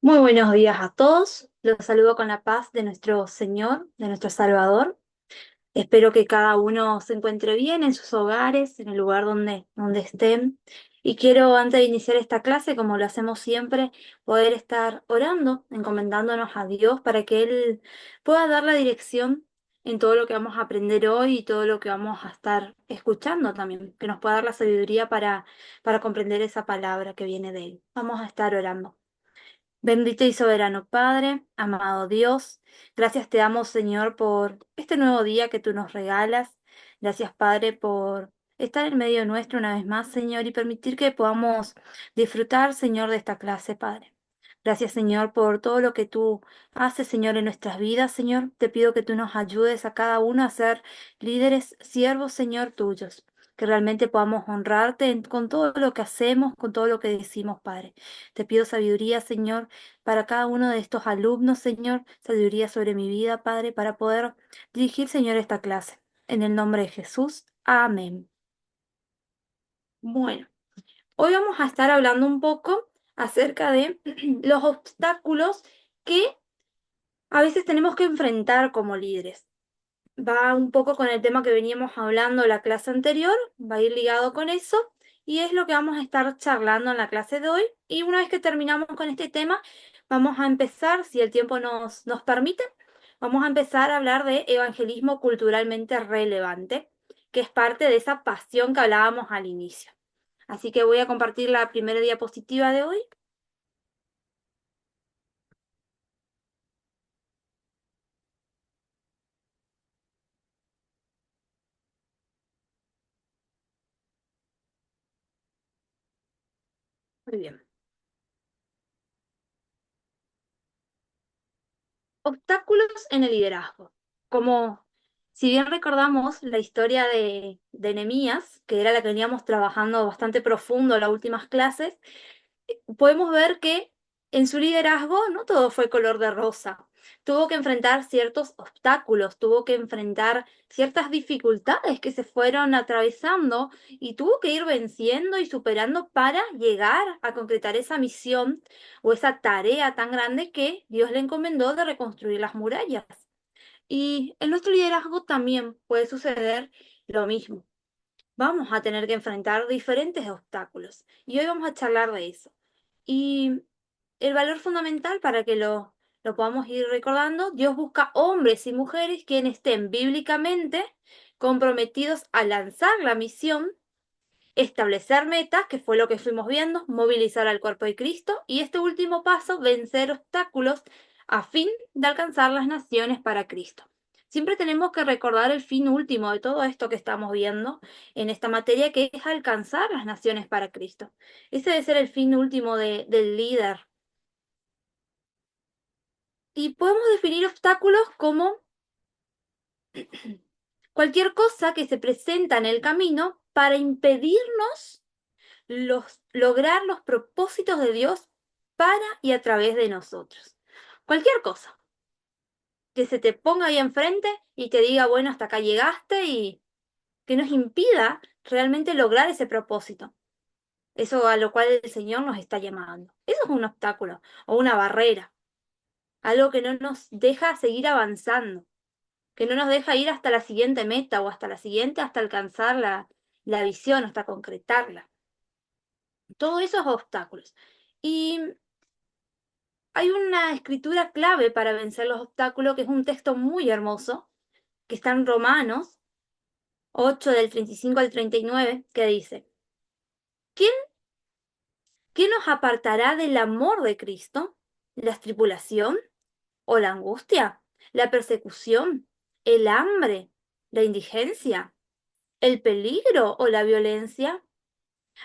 Muy buenos días a todos. Los saludo con la paz de nuestro Señor, de nuestro Salvador. Espero que cada uno se encuentre bien en sus hogares, en el lugar donde estén. Y quiero, antes de iniciar esta clase, como lo hacemos siempre, poder estar orando, encomendándonos a Dios para que Él pueda dar la dirección en todo lo que vamos a aprender hoy y todo lo que vamos a estar escuchando también, que nos pueda dar la sabiduría para comprender esa palabra que viene de Él. Vamos a estar orando. Bendito y soberano Padre, amado Dios, gracias te damos, Señor, por este nuevo día que tú nos regalas. Gracias, Padre, por estar en medio nuestro una vez más, Señor, y permitir que podamos disfrutar, Señor, de esta clase, Padre. Gracias, Señor, por todo lo que tú haces, Señor, en nuestras vidas, Señor. Te pido que tú nos ayudes a cada uno a ser líderes, siervos, Señor, tuyos. Que realmente podamos honrarte con todo lo que hacemos, con todo lo que decimos, Padre. Te pido sabiduría, Señor, para cada uno de estos alumnos, Señor, sabiduría sobre mi vida, Padre, para poder dirigir, Señor, esta clase. En el nombre de Jesús. Amén. Bueno, hoy vamos a estar hablando un poco acerca de los obstáculos que a veces tenemos que enfrentar como líderes. Va un poco con el tema que veníamos hablando la clase anterior, va a ir ligado con eso, y es lo que vamos a estar charlando en la clase de hoy. Y una vez que terminamos con este tema, vamos a empezar, si el tiempo nos permite, vamos a empezar a hablar de evangelismo culturalmente relevante, que es parte de esa pasión que hablábamos al inicio. Así que voy a compartir la primera diapositiva de hoy. Muy bien. Obstáculos en el liderazgo. Como si bien recordamos la historia de Nehemías, que era la que veníamos trabajando bastante profundo en las últimas clases, podemos ver que en su liderazgo no todo fue color de rosa. Tuvo que enfrentar ciertos obstáculos, tuvo que enfrentar ciertas dificultades que se fueron atravesando y tuvo que ir venciendo y superando para llegar a concretar esa misión o esa tarea tan grande que Dios le encomendó de reconstruir las murallas. Y en nuestro liderazgo también puede suceder lo mismo. Vamos a tener que enfrentar diferentes obstáculos y hoy vamos a charlar de eso. Y el valor fundamental para que lo podamos ir recordando, Dios busca hombres y mujeres quienes estén bíblicamente comprometidos a lanzar la misión, establecer metas, que fue lo que fuimos viendo, movilizar al cuerpo de Cristo y este último paso, vencer obstáculos a fin de alcanzar las naciones para Cristo. Siempre tenemos que recordar el fin último de todo esto que estamos viendo en esta materia, que es alcanzar las naciones para Cristo. Ese debe ser el fin último del líder. Y podemos definir obstáculos como cualquier cosa que se presenta en el camino para impedirnos lograr los propósitos de Dios para y a través de nosotros. Cualquier cosa que se te ponga ahí enfrente y te diga, bueno, hasta acá llegaste y que nos impida realmente lograr ese propósito. Eso a lo cual el Señor nos está llamando. Eso es un obstáculo o una barrera, algo que no nos deja seguir avanzando, que no nos deja ir hasta la siguiente meta o hasta la siguiente, hasta alcanzar la visión, hasta concretarla. Todo esos obstáculos. Y hay una escritura clave para vencer los obstáculos, que es un texto muy hermoso, que está en Romanos 8 del 35 al 39, que dice, ¿quién, quién nos apartará del amor de Cristo? ¿La tribulación o la angustia? ¿La persecución? ¿El hambre? ¿La indigencia? ¿El peligro o la violencia?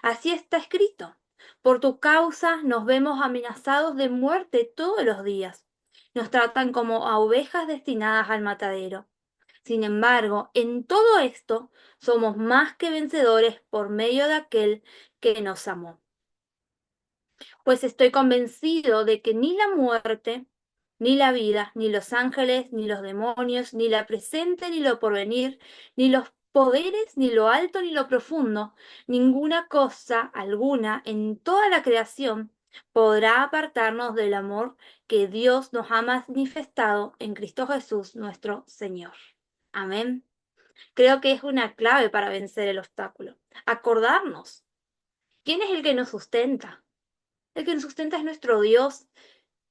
Así está escrito. Por tu causa nos vemos amenazados de muerte todos los días. Nos tratan como a ovejas destinadas al matadero. Sin embargo, en todo esto somos más que vencedores por medio de aquel que nos amó. Pues estoy convencido de que ni la muerte, ni la vida, ni los ángeles, ni los demonios, ni la presente, ni lo porvenir, ni los poderes, ni lo alto, ni lo profundo, ninguna cosa alguna en toda la creación podrá apartarnos del amor que Dios nos ha manifestado en Cristo Jesús, nuestro Señor. Amén. Creo que es una clave para vencer el obstáculo. Acordarnos. ¿Quién es el que nos sustenta? El que nos sustenta es nuestro Dios.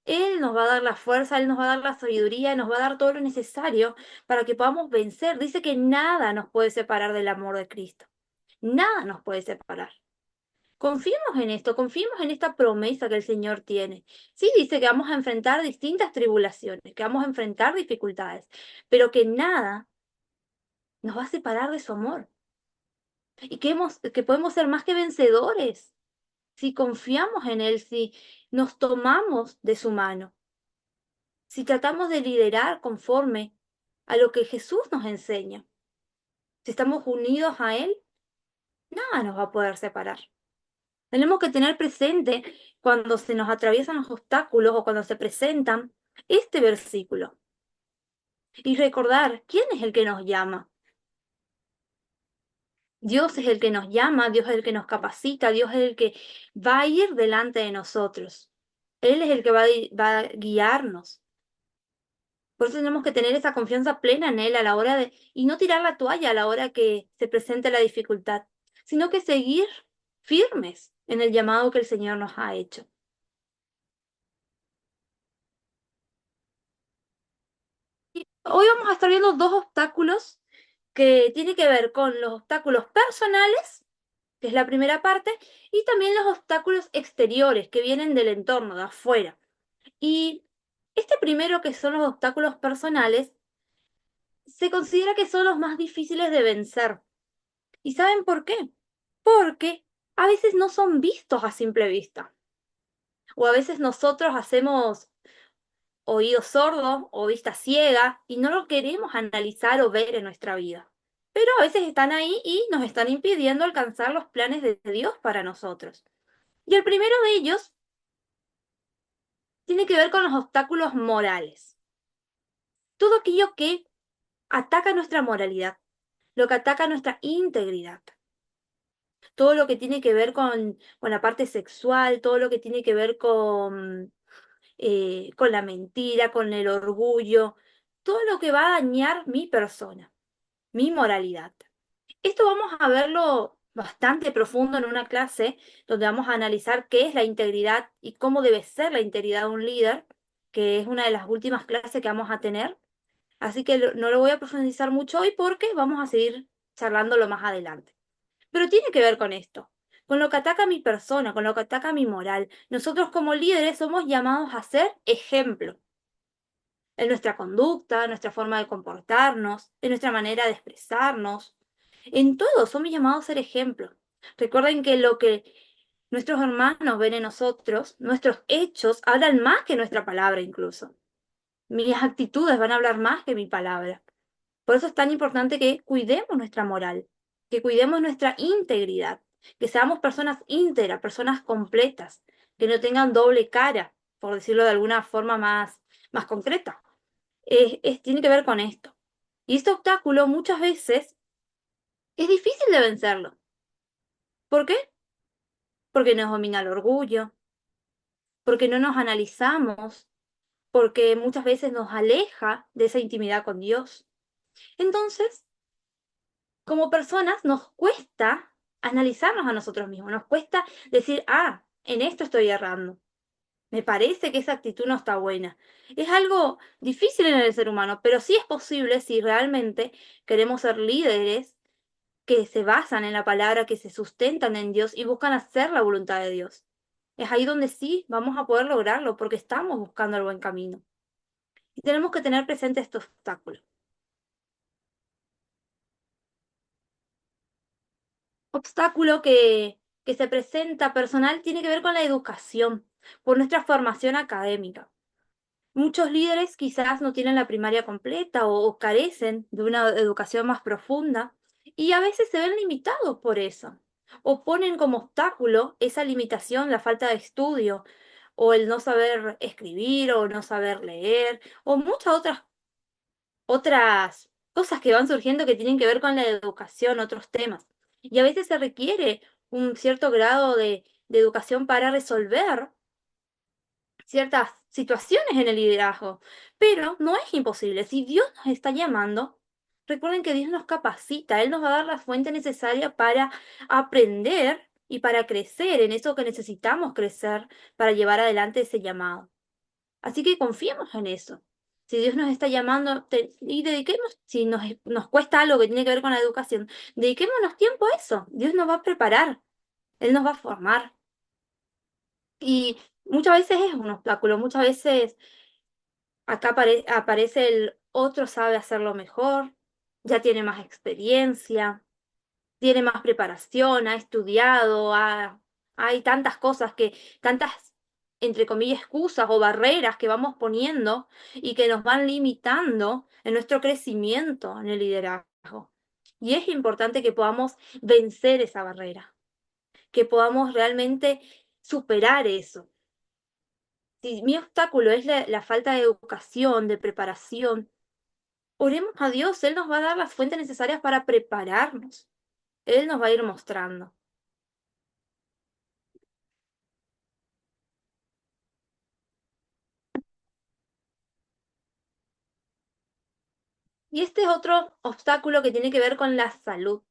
Él nos va a dar la fuerza, Él nos va a dar la sabiduría, nos va a dar todo lo necesario para que podamos vencer. Dice que nada nos puede separar del amor de Cristo. Nada nos puede separar. Confiemos en esto, confiemos en esta promesa que el Señor tiene. Sí, dice que vamos a enfrentar distintas tribulaciones, que vamos a enfrentar dificultades, pero que nada nos va a separar de su amor. Y que podemos ser más que vencedores si confiamos en Él, si nos tomamos de su mano, si tratamos de liderar conforme a lo que Jesús nos enseña. Si estamos unidos a Él, nada nos va a poder separar. Tenemos que tener presente cuando se nos atraviesan los obstáculos o cuando se presentan este versículo y recordar quién es el que nos llama. Dios es el que nos llama, Dios es el que nos capacita, Dios es el que va a ir delante de nosotros. Él es el que va a guiarnos. Por eso tenemos que tener esa confianza plena en Él a la hora y no tirar la toalla a la hora que se presente la dificultad, sino que seguir firmes en el llamado que el Señor nos ha hecho. Y hoy vamos a estar viendo dos obstáculos que tienen que ver con los obstáculos personales, que es la primera parte, y también los obstáculos exteriores que vienen del entorno, de afuera. Y este primero, que son los obstáculos personales, se considera que son los más difíciles de vencer. ¿Y saben por qué? Porque a veces no son vistos a simple vista. O a veces nosotros hacemos oído sordo o vista ciega y no lo queremos analizar o ver en nuestra vida. Pero a veces están ahí y nos están impidiendo alcanzar los planes de Dios para nosotros. Y el primero de ellos tiene que ver con los obstáculos morales. Todo aquello que ataca nuestra moralidad, lo que ataca nuestra integridad. Todo lo que tiene que ver con la parte sexual, todo lo que tiene que ver con la mentira, con el orgullo, todo lo que va a dañar mi persona, mi moralidad. Esto vamos a verlo bastante profundo en una clase donde vamos a analizar qué es la integridad y cómo debe ser la integridad de un líder, que es una de las últimas clases que vamos a tener. Así que no lo voy a profundizar mucho hoy porque vamos a seguir charlándolo más adelante. Pero tiene que ver con esto, con lo que ataca a mi persona, con lo que ataca a mi moral. Nosotros como líderes somos llamados a ser ejemplo en nuestra conducta, en nuestra forma de comportarnos, en nuestra manera de expresarnos. En todo somos llamados a ser ejemplo. Recuerden que lo que nuestros hermanos ven en nosotros, nuestros hechos hablan más que nuestra palabra incluso. Mis actitudes van a hablar más que mi palabra. Por eso es tan importante que cuidemos nuestra moral, que cuidemos nuestra integridad, que seamos personas íntegras, personas completas, que no tengan doble cara, por decirlo de alguna forma más concreta. Tiene que ver con esto. Y este obstáculo muchas veces es difícil de vencerlo. ¿Por qué? Porque nos domina el orgullo, porque no nos analizamos, porque muchas veces nos aleja de esa intimidad con Dios. Entonces, como personas nos cuesta analizarnos a nosotros mismos, nos cuesta decir, en esto estoy errando. Me parece que esa actitud no está buena. Es algo difícil en el ser humano, pero sí es posible si realmente queremos ser líderes que se basan en la palabra, que se sustentan en Dios y buscan hacer la voluntad de Dios. Es ahí donde sí vamos a poder lograrlo porque estamos buscando el buen camino. Y tenemos que tener presente este obstáculo. Obstáculo que se presenta personal tiene que ver con la educación, por nuestra formación académica. Muchos líderes quizás no tienen la primaria completa o carecen de una educación más profunda y a veces se ven limitados por eso. O ponen como obstáculo esa limitación, la falta de estudio, o el no saber escribir, o no saber leer, o muchas otras cosas que van surgiendo que tienen que ver con la educación, otros temas. Y a veces se requiere un cierto grado de educación para resolver ciertas situaciones en el liderazgo, pero no es imposible. Si Dios nos está llamando, recuerden que Dios nos capacita, Él nos va a dar la fuente necesaria para aprender y para crecer en eso que necesitamos crecer para llevar adelante ese llamado. Así que confiemos en eso. Si Dios nos está llamando y dediquemos, si nos cuesta algo que tiene que ver con la educación, dediquémonos tiempo a eso. Dios nos va a preparar, Él nos va a formar. Y muchas veces es un obstáculo, muchas veces acá aparece el otro sabe hacerlo mejor, ya tiene más experiencia, tiene más preparación, ha estudiado, hay tantas cosas tantas, entre comillas, excusas o barreras que vamos poniendo y que nos van limitando en nuestro crecimiento en el liderazgo. Y es importante que podamos vencer esa barrera, que podamos realmente superar eso. Si mi obstáculo es la falta de educación, de preparación, oremos a Dios, Él nos va a dar las fuentes necesarias para prepararnos. Él nos va a ir mostrando. Y este es otro obstáculo que tiene que ver con la salud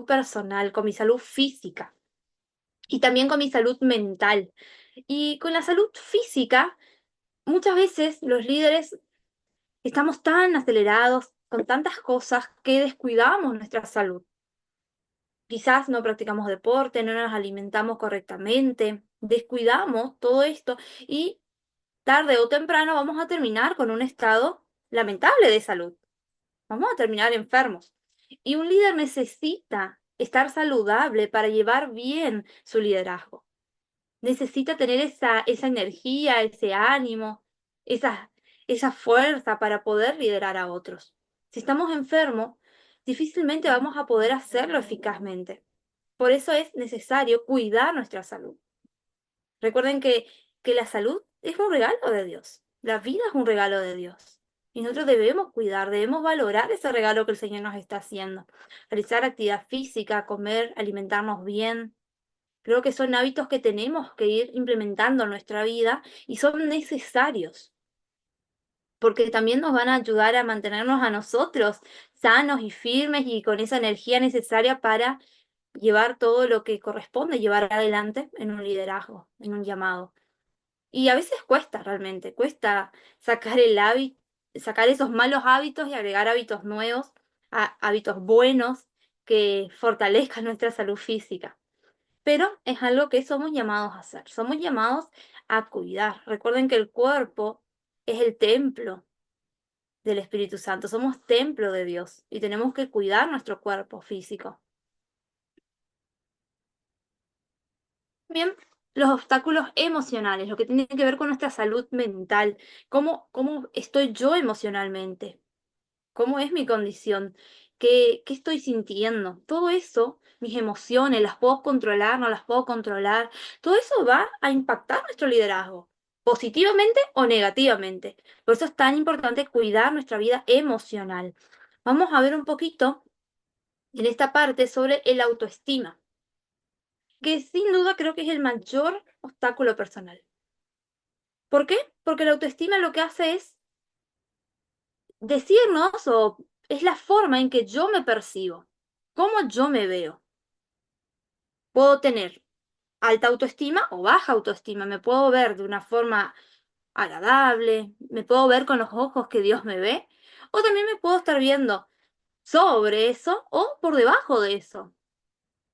personal, con mi salud física y también con mi salud mental. Y con la salud física, muchas veces los líderes estamos tan acelerados con tantas cosas que descuidamos nuestra salud. Quizás no practicamos deporte, no nos alimentamos correctamente, descuidamos todo esto y tarde o temprano vamos a terminar con un estado lamentable de salud. Vamos a terminar enfermos. Y un líder necesita estar saludable para llevar bien su liderazgo. Necesita tener esa energía, ese ánimo, esa, esa fuerza para poder liderar a otros. Si estamos enfermos, difícilmente vamos a poder hacerlo eficazmente. Por eso es necesario cuidar nuestra salud. Recuerden que la salud es un regalo de Dios. La vida es un regalo de Dios. Y nosotros debemos cuidar, debemos valorar ese regalo que el Señor nos está haciendo. Realizar actividad física, comer, alimentarnos bien. Creo que son hábitos que tenemos que ir implementando en nuestra vida y son necesarios, porque también nos van a ayudar a mantenernos a nosotros sanos y firmes y con esa energía necesaria para llevar todo lo que corresponde llevar adelante en un liderazgo, en un llamado. Y a veces cuesta realmente, cuesta sacar sacar esos malos hábitos y agregar hábitos nuevos, hábitos buenos que fortalezcan nuestra salud física. Pero es algo que somos llamados a hacer, somos llamados a cuidar. Recuerden que el cuerpo es el templo del Espíritu Santo, somos templo de Dios y tenemos que cuidar nuestro cuerpo físico. Bien, los obstáculos emocionales, lo que tiene que ver con nuestra salud mental, cómo estoy yo emocionalmente, cómo es mi condición, qué estoy sintiendo. Todo eso, mis emociones, las puedo controlar, no las puedo controlar. Todo eso va a impactar nuestro liderazgo, positivamente o negativamente. Por eso es tan importante cuidar nuestra vida emocional. Vamos a ver un poquito en esta parte sobre el autoestima, que sin duda creo que es el mayor obstáculo personal. ¿Por qué? Porque la autoestima lo que hace es decirnos, o es la forma en que yo me percibo, cómo yo me veo. Puedo tener alta autoestima o baja autoestima, me puedo ver de una forma agradable, me puedo ver con los ojos que Dios me ve, o también me puedo estar viendo sobre eso o por debajo de eso.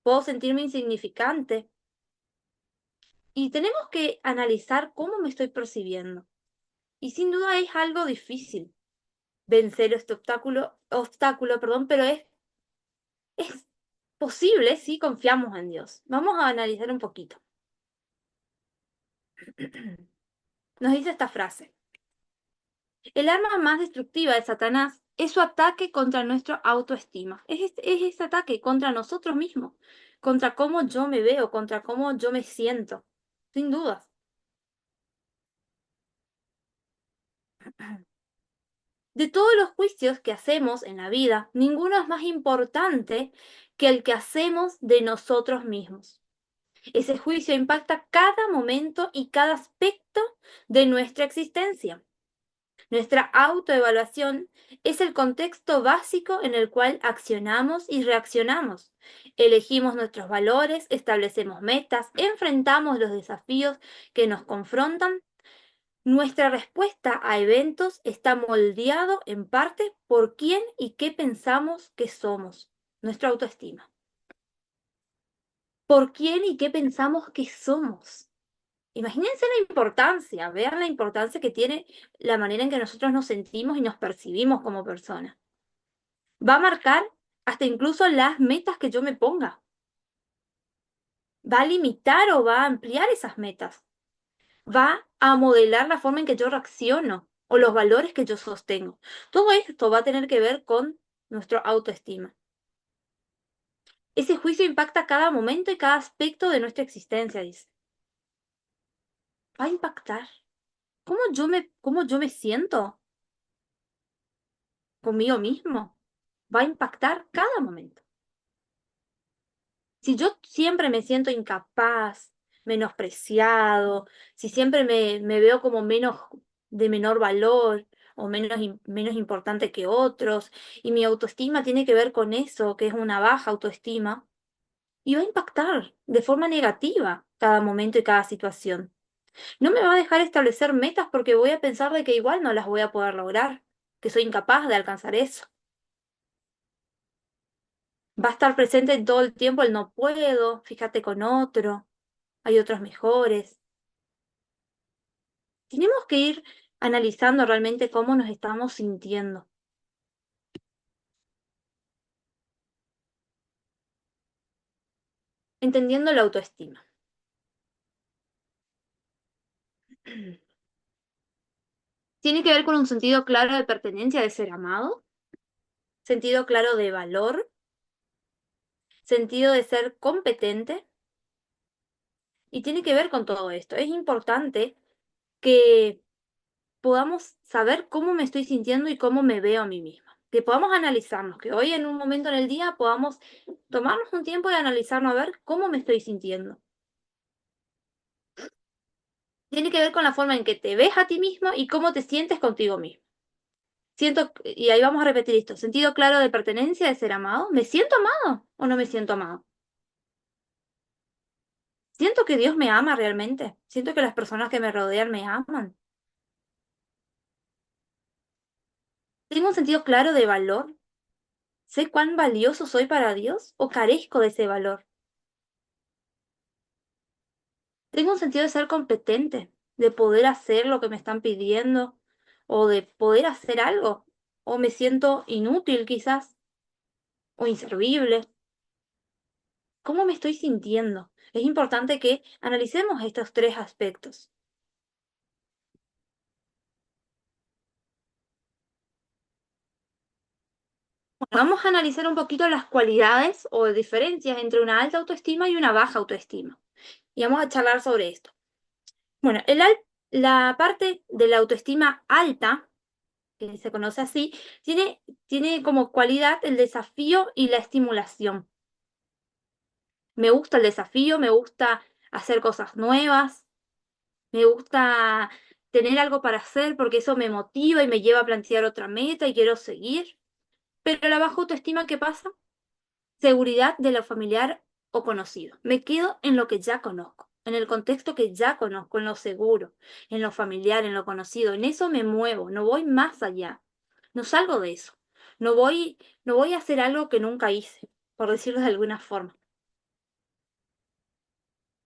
Puedo sentirme insignificante. Y tenemos que analizar cómo me estoy percibiendo. Y sin duda es algo difícil vencer este obstáculo, perdón, pero es posible si confiamos en Dios. Vamos a analizar un poquito. Nos dice esta frase: el arma más destructiva de Satanás es su ataque contra nuestra autoestima. Es ese ataque contra nosotros mismos, contra cómo yo me veo, contra cómo yo me siento, sin dudas. De todos los juicios que hacemos en la vida, ninguno es más importante que el que hacemos de nosotros mismos. Ese juicio impacta cada momento y cada aspecto de nuestra existencia. Nuestra autoevaluación es el contexto básico en el cual accionamos y reaccionamos. Elegimos nuestros valores, establecemos metas, enfrentamos los desafíos que nos confrontan. Nuestra respuesta a eventos está moldeado en parte por quién y qué pensamos que somos, nuestra autoestima. ¿Por quién y qué pensamos que somos? Imagínense la importancia, vean la importancia que tiene la manera en que nosotros nos sentimos y nos percibimos como personas. Va a marcar hasta incluso las metas que yo me ponga. Va a limitar o va a ampliar esas metas. Va a modelar la forma en que yo reacciono o los valores que yo sostengo. Todo esto va a tener que ver con nuestra autoestima. Ese juicio impacta cada momento y cada aspecto de nuestra existencia, dice. Va a impactar. ¿Cómo yo me siento conmigo mismo? Va a impactar cada momento. Si yo siempre me siento incapaz, menospreciado, si siempre me veo como de menor valor o menos importante que otros, y mi autoestima tiene que ver con eso, que es una baja autoestima, y va a impactar de forma negativa cada momento y cada situación. No me va a dejar establecer metas porque voy a pensar de que igual no las voy a poder lograr, que soy incapaz de alcanzar eso. Va a estar presente en todo el tiempo el no puedo, fíjate con otro, hay otros mejores. Tenemos que ir analizando realmente cómo nos estamos sintiendo, entendiendo la autoestima. Tiene que ver con un sentido claro de pertenencia, de ser amado, sentido claro de valor, sentido de ser competente, y tiene que ver con todo esto. Es importante que podamos saber cómo me estoy sintiendo y cómo me veo a mí misma. Que podamos analizarnos, que hoy en un momento en el día podamos tomarnos un tiempo y analizarnos a ver cómo me estoy sintiendo. Tiene que ver con la forma en que te ves a ti mismo y cómo te sientes contigo mismo. Y ahí vamos a repetir esto, sentido claro de pertenencia, de ser amado. ¿Me siento amado o no me siento amado? ¿Siento que Dios me ama realmente? ¿Siento que las personas que me rodean me aman? ¿Tengo un sentido claro de valor? ¿Sé cuán valioso soy para Dios o carezco de ese valor? ¿Tengo un sentido de ser competente, de poder hacer lo que me están pidiendo o de poder hacer algo? ¿O me siento inútil quizás o inservible? ¿Cómo me estoy sintiendo? Es importante que analicemos estos tres aspectos. Vamos a analizar un poquito las cualidades o diferencias entre una alta autoestima y una baja autoestima. Y vamos a charlar sobre esto. Bueno, la parte de la autoestima alta, que se conoce así, tiene como cualidad el desafío y la estimulación. Me gusta el desafío, me gusta hacer cosas nuevas, me gusta tener algo para hacer porque eso me motiva y me lleva a plantear otra meta y quiero seguir. Pero la baja autoestima, ¿qué pasa? Seguridad de lo familiar o conocido. Me quedo en lo que ya conozco, en el contexto que ya conozco, en lo seguro, en lo familiar, en lo conocido. En eso me muevo, no voy más allá. No salgo de eso. No voy a hacer algo que nunca hice, por decirlo de alguna forma.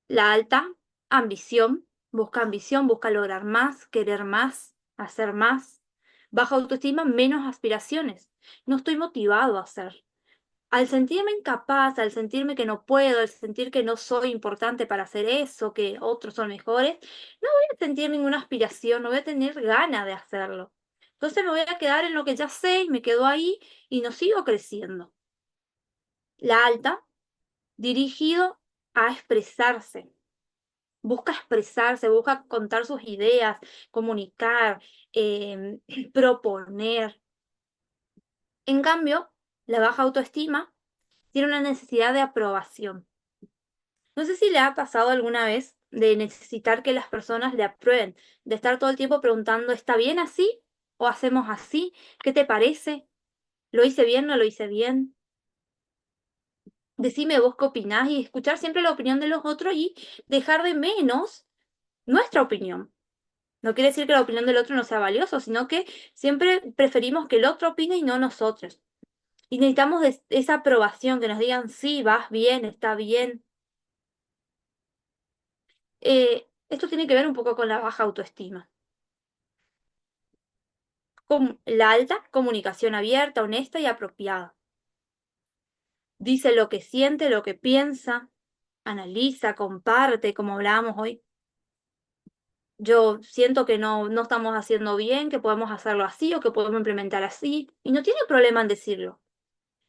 La alta ambición, busca lograr más, querer más, hacer más. Baja autoestima, menos aspiraciones. No estoy motivado a hacer. Al sentirme incapaz, al sentirme que no puedo, al sentir que no soy importante para hacer eso, que otros son mejores, no voy a sentir ninguna aspiración, no voy a tener ganas de hacerlo. Entonces me voy a quedar en lo que ya sé y me quedo ahí y no sigo creciendo. La alta, dirigido a expresarse, busca contar sus ideas, comunicar, proponer. En cambio, la baja autoestima tiene una necesidad de aprobación. No sé si le ha pasado alguna vez de necesitar que las personas le aprueben, de estar todo el tiempo preguntando, ¿está bien así? ¿O hacemos así? ¿Qué te parece? ¿Lo hice bien? ¿No lo hice bien? Decime vos qué opinás y escuchar siempre la opinión de los otros y dejar de menos nuestra opinión. No quiere decir que la opinión del otro no sea valiosa, sino que siempre preferimos que el otro opine y no nosotros. Y necesitamos esa aprobación, que nos digan, sí, vas bien, está bien. Esto tiene que ver un poco con la baja autoestima. Con la alta, comunicación abierta, honesta y apropiada. Dice lo que siente, lo que piensa, analiza, comparte, como hablábamos hoy. Yo siento que no estamos haciendo bien, que podemos hacerlo así o que podemos implementar así, y no tiene problema en decirlo.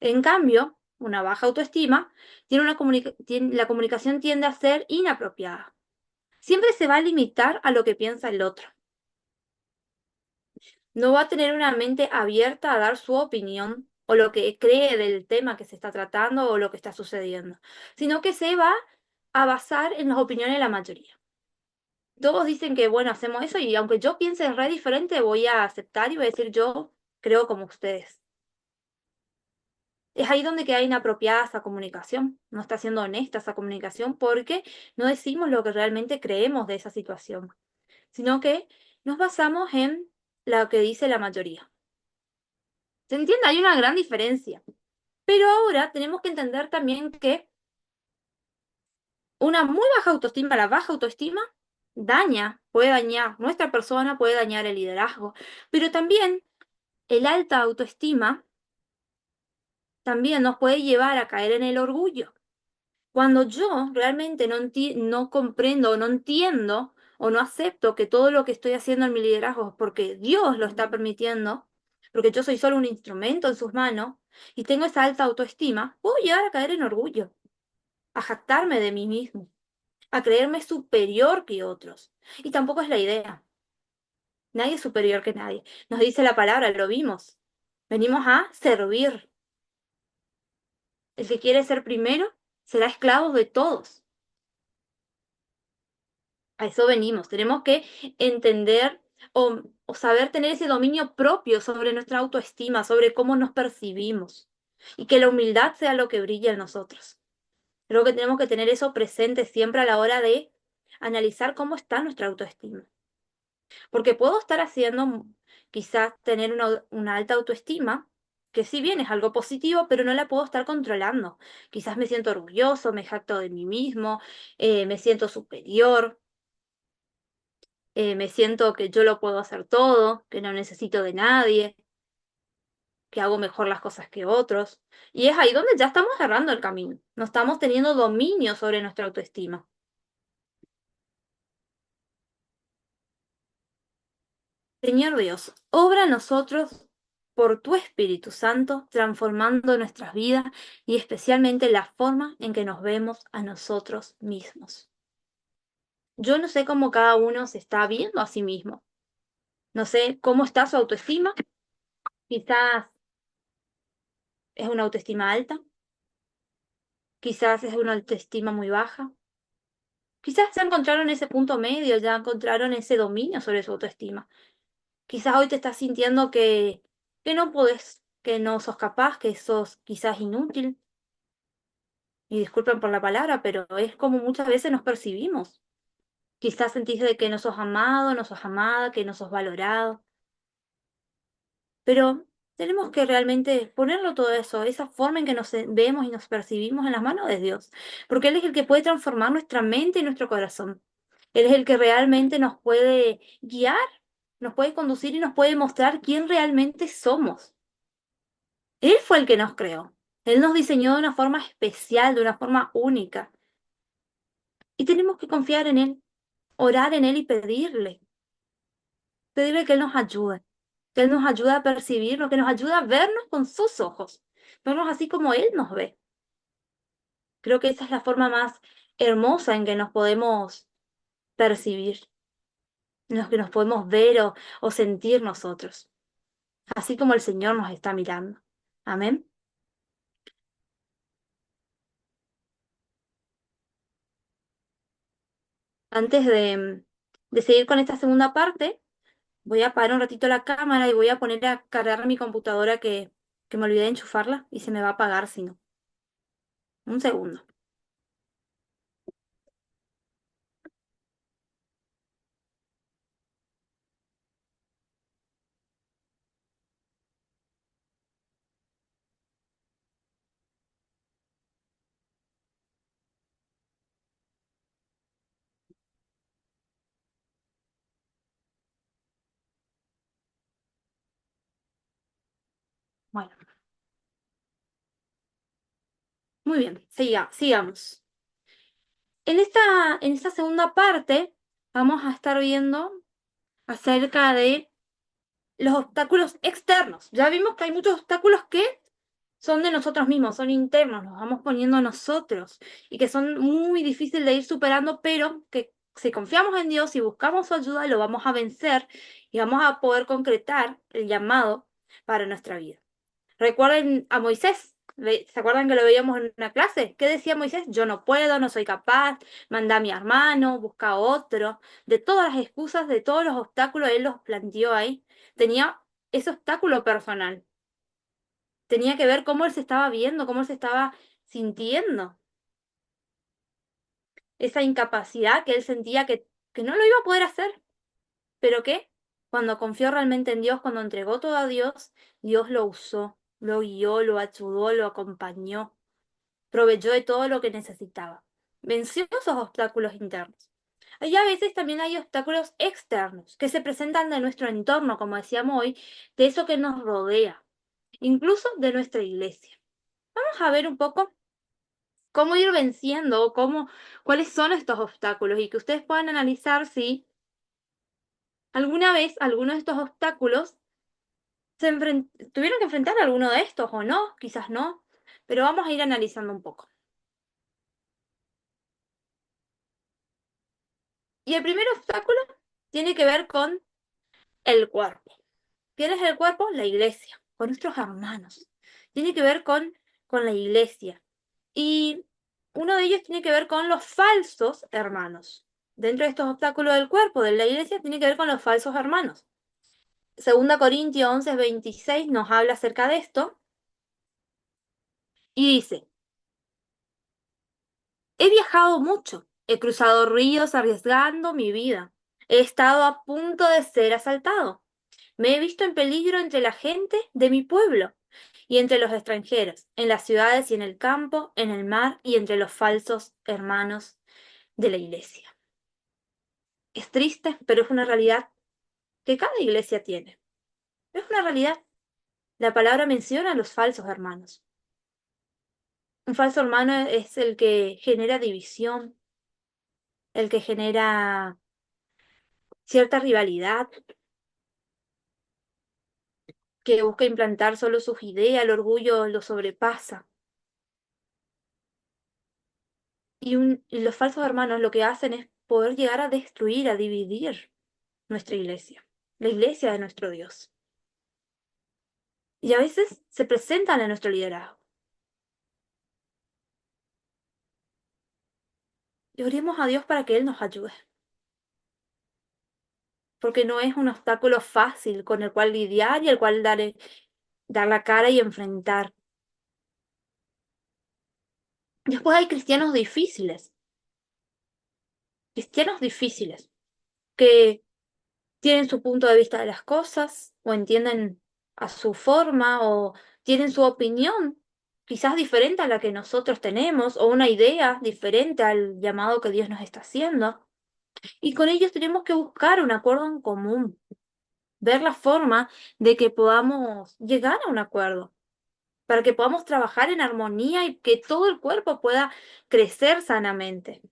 En cambio, una baja autoestima la comunicación tiende a ser inapropiada. Siempre se va a limitar a lo que piensa el otro. No va a tener una mente abierta a dar su opinión o lo que cree del tema que se está tratando o lo que está sucediendo, sino que se va a basar en las opiniones de la mayoría. Todos dicen que, bueno, hacemos eso y aunque yo piense re diferente, voy a aceptar y voy a decir yo creo como ustedes. Es ahí donde queda inapropiada esa comunicación, no está siendo honesta esa comunicación porque no decimos lo que realmente creemos de esa situación, sino que nos basamos en lo que dice la mayoría. ¿Se entiende? Hay una gran diferencia. Pero ahora tenemos que entender también que una muy baja autoestima, la baja autoestima, puede dañar nuestra persona, puede dañar el liderazgo, pero también el alta autoestima también nos puede llevar a caer en el orgullo. Cuando yo realmente no comprendo o no entiendo o no acepto que todo lo que estoy haciendo en mi liderazgo es porque Dios lo está permitiendo, porque yo soy solo un instrumento en sus manos y tengo esa alta autoestima, puedo llegar a caer en orgullo, a jactarme de mí mismo, a creerme superior que otros. Y tampoco es la idea. Nadie es superior que nadie. Nos dice la palabra, lo vimos. Venimos a servir. El que quiere ser primero será esclavo de todos. A eso venimos. Tenemos que entender o saber tener ese dominio propio sobre nuestra autoestima, sobre cómo nos percibimos. Y que la humildad sea lo que brille en nosotros. Creo que tenemos que tener eso presente siempre a la hora de analizar cómo está nuestra autoestima. Porque puedo estar haciendo, quizás tener una alta autoestima, que si bien es algo positivo, pero no la puedo estar controlando. Quizás me siento orgulloso, me jacto de mí mismo, me siento superior, me siento que yo lo puedo hacer todo, que no necesito de nadie, que hago mejor las cosas que otros. Y es ahí donde ya estamos errando el camino. No estamos teniendo dominio sobre nuestra autoestima. Señor Dios, obra en nosotros por tu Espíritu Santo, transformando nuestras vidas y especialmente la forma en que nos vemos a nosotros mismos. Yo no sé cómo cada uno se está viendo a sí mismo. No sé cómo está su autoestima. Quizás es una autoestima alta, quizás es una autoestima muy baja. Quizás ya encontraron ese punto medio, ya encontraron ese dominio sobre su autoestima. Quizás hoy te estás sintiendo que no podés, que no sos capaz, que sos quizás inútil. Y disculpen por la palabra, pero es como muchas veces nos percibimos. Quizás sentís de que no sos amado, no sos amada, que no sos valorado. Pero tenemos que realmente ponerlo todo eso, esa forma en que nos vemos y nos percibimos en las manos de Dios. Porque Él es el que puede transformar nuestra mente y nuestro corazón. Él es el que realmente nos puede guiar, nos puede conducir y nos puede mostrar quién realmente somos. Él fue el que nos creó. Él nos diseñó de una forma especial, de una forma única. Y tenemos que confiar en Él, orar en Él y pedirle que Él nos ayude, que Él nos ayude a percibirlo, que nos ayude a vernos con sus ojos, vernos así como Él nos ve. Creo que esa es la forma más hermosa en que nos podemos percibir, en los que nos podemos ver o sentir nosotros, así como el Señor nos está mirando. Amén. Antes de seguir con esta segunda parte, voy a apagar un ratito la cámara y voy a poner a cargar mi computadora que me olvidé de enchufarla y se me va a apagar si no. Un segundo. Bueno, muy bien, sigamos. En esta segunda parte vamos a estar viendo acerca de los obstáculos externos. Ya vimos que hay muchos obstáculos que son de nosotros mismos, son internos, nos vamos poniendo nosotros y que son muy difíciles de ir superando, pero que si confiamos en Dios y buscamos su ayuda, lo vamos a vencer y vamos a poder concretar el llamado para nuestra vida. Recuerden a Moisés. ¿Se acuerdan que lo veíamos en una clase? ¿Qué decía Moisés? Yo no puedo, no soy capaz, manda a mi hermano, busca a otro. De todas las excusas, de todos los obstáculos, él los planteó ahí. Tenía ese obstáculo personal. Tenía que ver cómo él se estaba viendo, cómo él se estaba sintiendo. Esa incapacidad que él sentía que no lo iba a poder hacer. Pero que cuando confió realmente en Dios, cuando entregó todo a Dios, Dios lo usó, lo guió, lo ayudó, lo acompañó, proveyó de todo lo que necesitaba. Venció esos obstáculos internos. Y a veces también hay obstáculos externos que se presentan de nuestro entorno, como decíamos hoy, de eso que nos rodea, incluso de nuestra iglesia. Vamos a ver un poco cómo ir venciendo, cuáles son estos obstáculos y que ustedes puedan analizar si alguna vez alguno de estos obstáculos tuvieron que enfrentar alguno de estos o no, quizás no, pero vamos a ir analizando un poco. Y el primer obstáculo tiene que ver con el cuerpo. ¿Quién es el cuerpo? La iglesia, con nuestros hermanos. Tiene que ver con la iglesia. Y uno de ellos tiene que ver con los falsos hermanos. Dentro de estos obstáculos del cuerpo, de la iglesia, tiene que ver con los falsos hermanos. Segunda Corintios 11:26 nos habla acerca de esto y dice, he viajado mucho, he cruzado ríos arriesgando mi vida, he estado a punto de ser asaltado, me he visto en peligro entre la gente de mi pueblo y entre los extranjeros, en las ciudades y en el campo, en el mar y entre los falsos hermanos de la iglesia. Es triste, pero es una realidad que cada iglesia tiene. Es una realidad. La palabra menciona a los falsos hermanos. Un falso hermano es el que genera división, el que genera cierta rivalidad, que busca implantar solo sus ideas, el orgullo lo sobrepasa. Y los falsos hermanos lo que hacen es poder llegar a destruir, a dividir nuestra iglesia, la iglesia de nuestro Dios. Y a veces se presentan en nuestro liderazgo. Y oremos a Dios para que Él nos ayude, porque no es un obstáculo fácil con el cual lidiar y el cual dar la cara y enfrentar. Después hay cristianos difíciles, que tienen su punto de vista de las cosas, o entienden a su forma, o tienen su opinión, quizás diferente a la que nosotros tenemos, o una idea diferente al llamado que Dios nos está haciendo. Y con ellos tenemos que buscar un acuerdo en común, ver la forma de que podamos llegar a un acuerdo, para que podamos trabajar en armonía y que todo el cuerpo pueda crecer sanamente.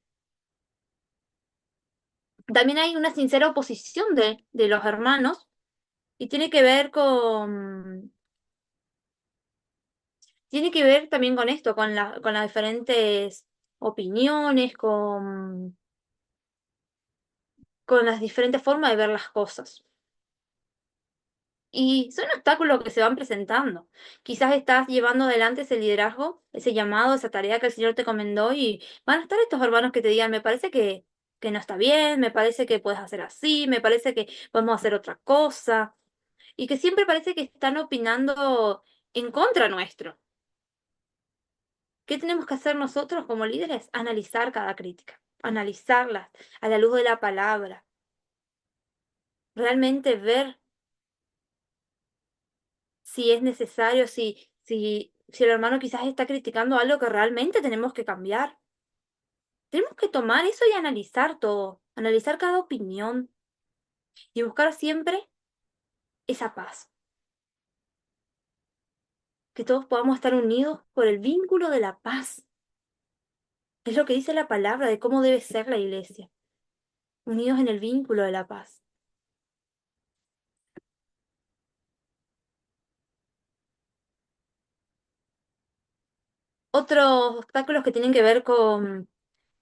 También hay una sincera oposición de los hermanos y tiene que ver también con esto, con las diferentes opiniones, con las diferentes formas de ver las cosas. Y son obstáculos que se van presentando. Quizás estás llevando adelante ese liderazgo, ese llamado, esa tarea que el Señor te encomendó y van a estar estos hermanos que te digan, me parece que que no está bien, me parece que puedes hacer así, me parece que podemos hacer otra cosa, y que siempre parece que están opinando en contra nuestro. ¿Qué tenemos que hacer nosotros como líderes? Analizar cada crítica, analizarlas a la luz de la palabra, realmente ver si es necesario, si el hermano quizás está criticando algo que realmente tenemos que cambiar. Tenemos que tomar eso y analizar todo, analizar cada opinión y buscar siempre esa paz, que todos podamos estar unidos por el vínculo de la paz. Es lo que dice la palabra de cómo debe ser la iglesia, unidos en el vínculo de la paz. Otros obstáculos que tienen que ver con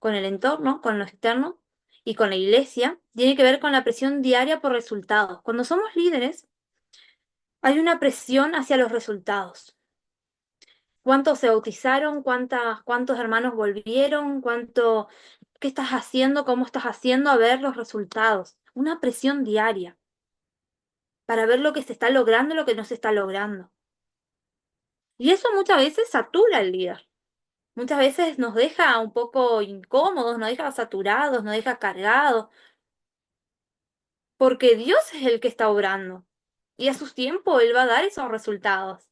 el entorno, con lo externo y con la iglesia, tiene que ver con la presión diaria por resultados. Cuando somos líderes, hay una presión hacia los resultados. ¿Cuántos se bautizaron? ¿Cuántos hermanos volvieron? ¿Qué estás haciendo? ¿Cómo estás haciendo? A ver los resultados. Una presión diaria para ver lo que se está logrando y lo que no se está logrando. Y eso muchas veces satura al líder. Muchas veces nos deja un poco incómodos, nos deja saturados, nos deja cargados, porque Dios es el que está obrando. Y a su tiempo Él va a dar esos resultados.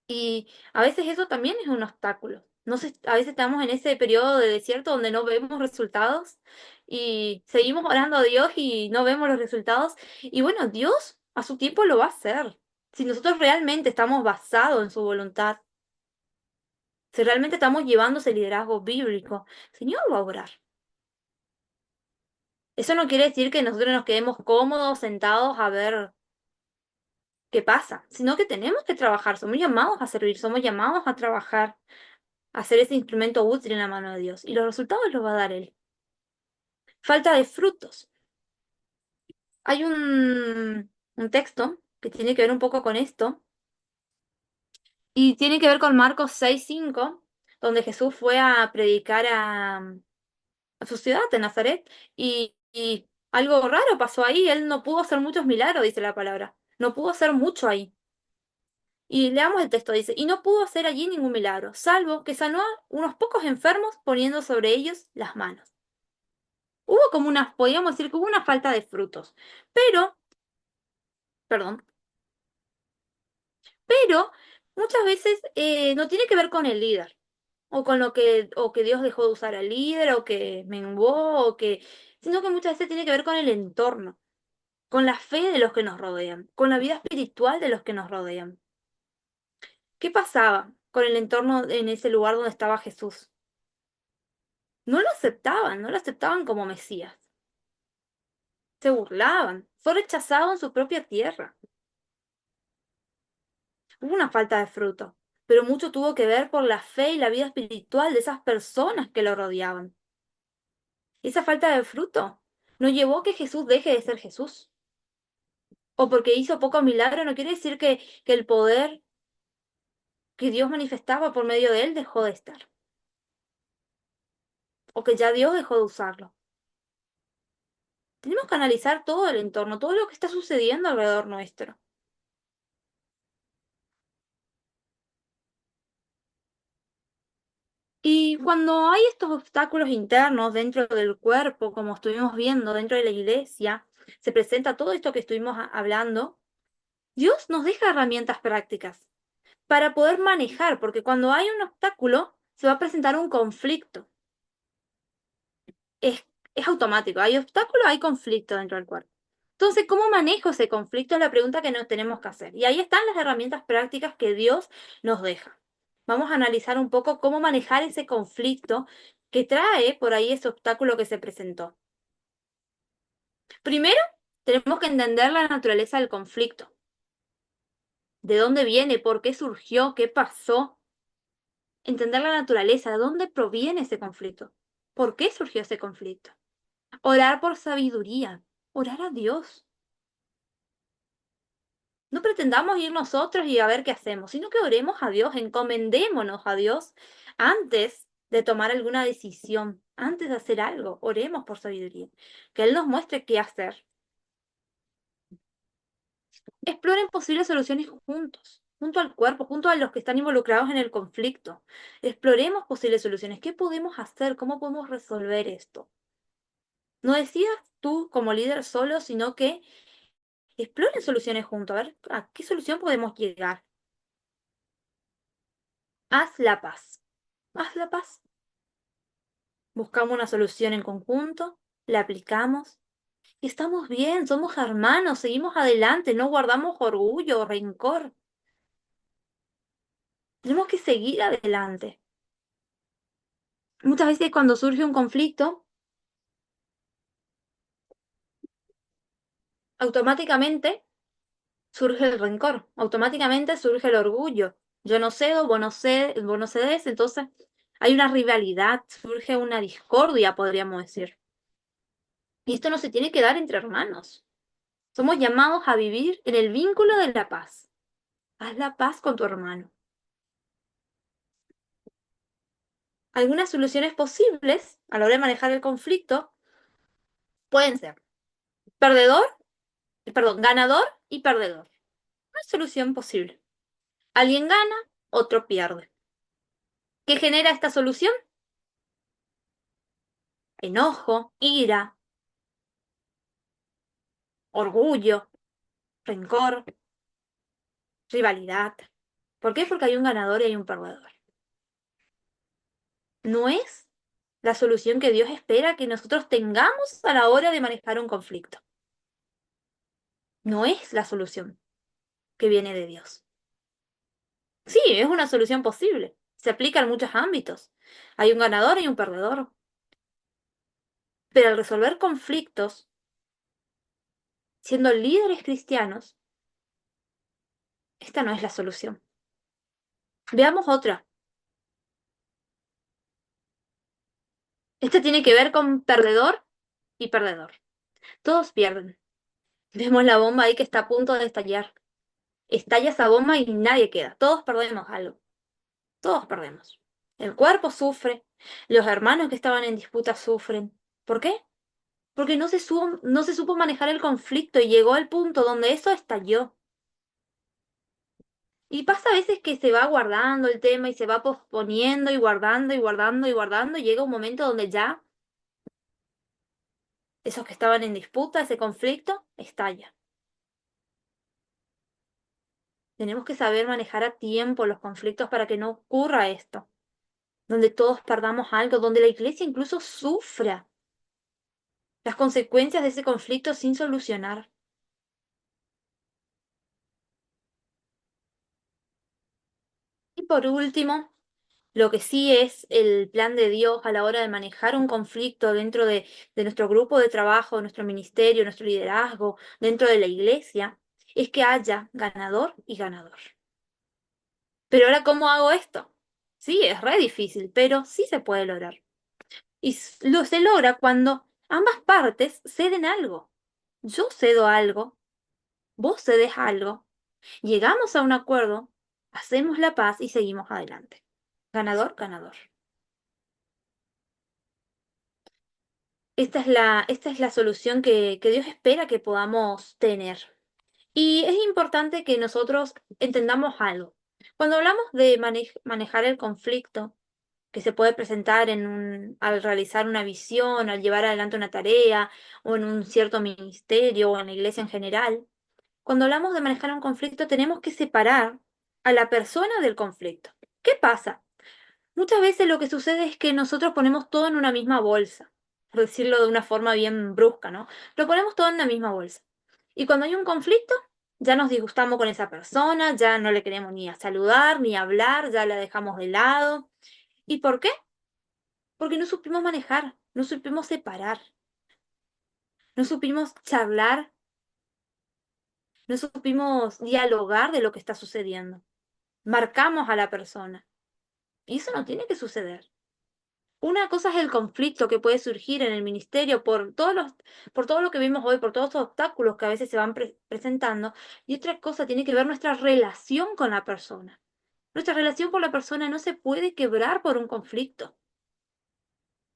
Y a veces eso también es un obstáculo. No sé, a veces estamos en ese periodo de desierto donde no vemos resultados y seguimos orando a Dios y no vemos los resultados. Y bueno, Dios a su tiempo lo va a hacer. Si nosotros realmente estamos basados en su voluntad, si realmente estamos llevando ese liderazgo bíblico, el Señor va a obrar. Eso no quiere decir que nosotros nos quedemos cómodos, sentados a ver qué pasa, sino que tenemos que trabajar. Somos llamados a servir, somos llamados a trabajar, a ser ese instrumento útil en la mano de Dios. Y los resultados los va a dar Él. Falta de frutos. Hay un texto que tiene que ver un poco con esto y tiene que ver con Marcos 6:5, donde Jesús fue a predicar a su ciudad, de Nazaret, y algo raro pasó ahí. Él no pudo hacer muchos milagros, dice la palabra. No pudo hacer mucho ahí. Y leamos el texto, dice, y no pudo hacer allí ningún milagro, salvo que sanó a unos pocos enfermos poniendo sobre ellos las manos. Hubo como podríamos decir que hubo una falta de frutos, pero, perdón, pero muchas veces no tiene que ver con el líder, o que Dios dejó de usar al líder, o que menguó, sino que muchas veces tiene que ver con el entorno, con la fe de los que nos rodean, con la vida espiritual de los que nos rodean. ¿Qué pasaba con el entorno en ese lugar donde estaba Jesús? No lo aceptaban como Mesías. Se burlaban. Fue rechazado en su propia tierra. Hubo una falta de fruto, pero mucho tuvo que ver por la fe y la vida espiritual de esas personas que lo rodeaban. Esa falta de fruto no llevó a que Jesús deje de ser Jesús. O porque hizo poco milagro, no quiere decir que el poder que Dios manifestaba por medio de él dejó de estar. O que ya Dios dejó de usarlo. Tenemos que analizar todo el entorno, todo lo que está sucediendo alrededor nuestro. Y cuando hay estos obstáculos internos dentro del cuerpo, como estuvimos viendo dentro de la iglesia, se presenta todo esto que estuvimos hablando, Dios nos deja herramientas prácticas para poder manejar, porque cuando hay un obstáculo, se va a presentar un conflicto. Es, es automático, hay obstáculo, hay conflicto dentro del cuerpo. Entonces, ¿cómo manejo ese conflicto? Es la pregunta que nos tenemos que hacer. Y ahí están las herramientas prácticas que Dios nos deja. Vamos a analizar un poco cómo manejar ese conflicto que trae por ahí ese obstáculo que se presentó. Primero, tenemos que entender la naturaleza del conflicto. ¿De dónde viene? ¿Por qué surgió? ¿Qué pasó? Entender la naturaleza, de dónde proviene ese conflicto. ¿Por qué surgió ese conflicto? Orar por sabiduría. Orar a Dios. No pretendamos ir nosotros y a ver qué hacemos, sino que oremos a Dios, encomendémonos a Dios antes de tomar alguna decisión, antes de hacer algo, oremos por sabiduría, que Él nos muestre qué hacer. Exploren posibles soluciones juntos, junto al cuerpo, junto a los que están involucrados en el conflicto. Exploremos posibles soluciones. ¿Qué podemos hacer? ¿Cómo podemos resolver esto? No decidas tú como líder solo, sino que exploren soluciones juntos. A ver, ¿a qué solución podemos llegar? Haz la paz. Haz la paz. Buscamos una solución en conjunto, la aplicamos y estamos bien, somos hermanos, seguimos adelante, no guardamos orgullo o rencor. Tenemos que seguir adelante. Muchas veces cuando surge un conflicto, automáticamente surge el rencor, automáticamente surge el orgullo. Yo no cedo, vos no cedes, entonces hay una rivalidad, surge una discordia, podríamos decir. Y esto no se tiene que dar entre hermanos. Somos llamados a vivir en el vínculo de la paz. Haz la paz con tu hermano. Algunas soluciones posibles a la hora de manejar el conflicto pueden ser perdedor, ganador y perdedor. Una solución posible. Alguien gana, otro pierde. ¿Qué genera esta solución? Enojo, ira, orgullo, rencor, rivalidad. ¿Por qué? Porque hay un ganador y hay un perdedor. No es la solución que Dios espera que nosotros tengamos a la hora de manejar un conflicto. No es la solución que viene de Dios. Sí, es una solución posible. Se aplica en muchos ámbitos. Hay un ganador y un perdedor. Pero al resolver conflictos, siendo líderes cristianos, esta no es la solución. Veamos otra. Esta tiene que ver con perdedor y perdedor. Todos pierden. Vemos la bomba ahí que está a punto de estallar. Estalla esa bomba y nadie queda. Todos perdemos algo. Todos perdemos. El cuerpo sufre. Los hermanos que estaban en disputa sufren. ¿Por qué? Porque no se supo manejar el conflicto y llegó al punto donde eso estalló. Y pasa a veces que se va guardando el tema y se va posponiendo y guardando y guardando y guardando y llega un momento donde ya esos que estaban en disputa, ese conflicto, estalla. Tenemos que saber manejar a tiempo los conflictos para que no ocurra esto, donde todos perdamos algo, donde la iglesia incluso sufra las consecuencias de ese conflicto sin solucionar. Y por último, lo que sí es el plan de Dios a la hora de manejar un conflicto dentro de nuestro grupo de trabajo, nuestro ministerio, nuestro liderazgo, dentro de la iglesia, es que haya ganador y ganador. Pero ahora, ¿cómo hago esto? Sí, es re difícil, pero sí se puede lograr. Y se logra cuando ambas partes ceden algo. Yo cedo algo, vos cedes algo, llegamos a un acuerdo, hacemos la paz y seguimos adelante. Ganador, ganador. Esta es la solución que Dios espera que podamos tener. Y es importante que nosotros entendamos algo. Cuando hablamos de manejar el conflicto que se puede presentar al realizar una visión, al llevar adelante una tarea, o en un cierto ministerio, o en la iglesia en general, cuando hablamos de manejar un conflicto tenemos que separar a la persona del conflicto. ¿Qué pasa? Muchas veces lo que sucede es que nosotros ponemos todo en una misma bolsa, por decirlo de una forma bien brusca, ¿no? Lo ponemos todo en la misma bolsa. Y cuando hay un conflicto, ya nos disgustamos con esa persona, ya no le queremos ni a saludar, ni hablar, ya la dejamos de lado. ¿Y por qué? Porque no supimos manejar, no supimos separar, no supimos charlar, no supimos dialogar de lo que está sucediendo. Marcamos a la persona. Y eso no tiene que suceder. Una cosa es el conflicto que puede surgir en el ministerio por todo lo que vimos hoy, por todos estos obstáculos que a veces se van presentando, y otra cosa tiene que ver nuestra relación con la persona. Nuestra relación con la persona no se puede quebrar por un conflicto.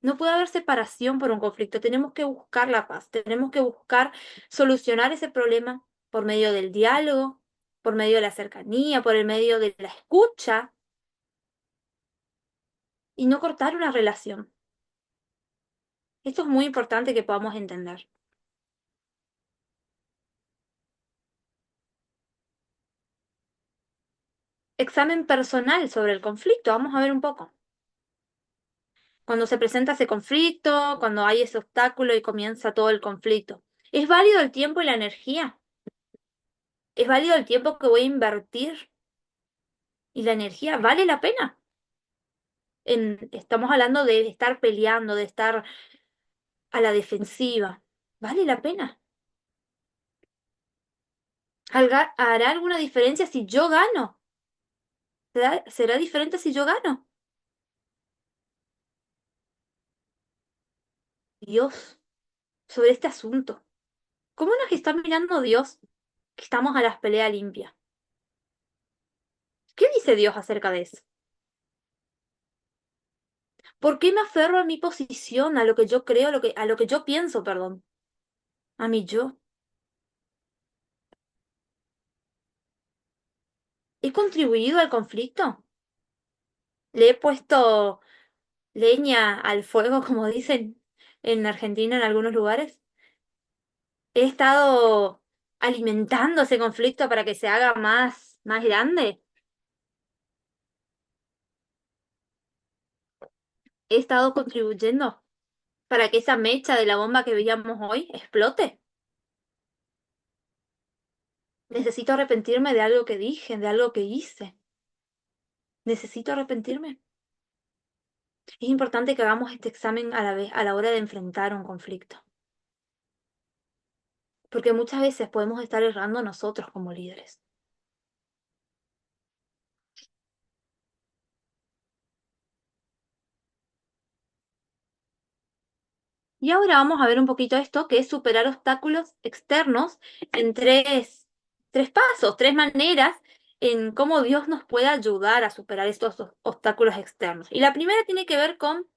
No puede haber separación por un conflicto. Tenemos que buscar la paz, tenemos que buscar solucionar ese problema por medio del diálogo, por medio de la cercanía, por el medio de la escucha y no cortar una relación. Esto es muy importante que podamos entender. Examen personal sobre el conflicto. Vamos a ver un poco. Cuando se presenta ese conflicto, cuando hay ese obstáculo y comienza todo el conflicto. ¿Es válido el tiempo y la energía? ¿Es válido el tiempo que voy a invertir y la energía? ¿Vale la pena? Estamos hablando de estar peleando, de estar a la defensiva. ¿Vale la pena? ¿Hará alguna diferencia si yo gano? ¿Será diferente si yo gano? Dios, sobre este asunto. ¿Cómo nos está mirando Dios que estamos a las peleas limpias? ¿Qué dice Dios acerca de eso? ¿Por qué me aferro a mi posición, a lo que yo creo, a lo que yo pienso, perdón? A mi yo. ¿He contribuido al conflicto? ¿Le he puesto leña al fuego, como dicen en Argentina en algunos lugares? ¿He estado alimentando ese conflicto para que se haga más grande? ¿He estado contribuyendo para que esa mecha de la bomba que veíamos hoy explote? Necesito arrepentirme de algo que dije, de algo que hice. Necesito arrepentirme. Es importante que hagamos este examen a la vez, a la hora de enfrentar un conflicto, porque muchas veces podemos estar errando nosotros como líderes. Y ahora vamos a ver un poquito esto, que es superar obstáculos externos en tres pasos, tres maneras en cómo Dios nos puede ayudar a superar estos obstáculos externos. Y la primera tiene que ver con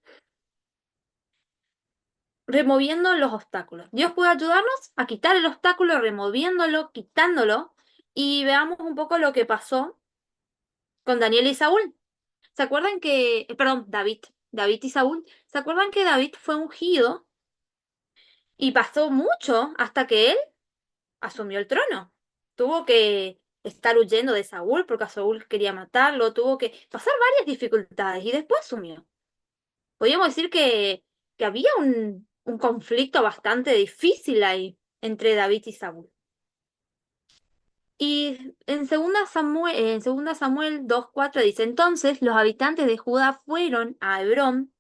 removiendo los obstáculos. Dios puede ayudarnos a quitar el obstáculo, removiéndolo, quitándolo, y veamos un poco lo que pasó con Daniel y Saúl. ¿Se acuerdan que, perdón, David y Saúl, ¿se acuerdan que David fue ungido y pasó mucho hasta que él asumió el trono? Tuvo que estar huyendo de Saúl porque a Saúl quería matarlo, tuvo que pasar varias dificultades y después asumió. Podríamos decir que había un conflicto bastante difícil ahí entre David y Saúl. Y en 2 Samuel 2:4 dice, entonces los habitantes de Judá fueron a Hebrón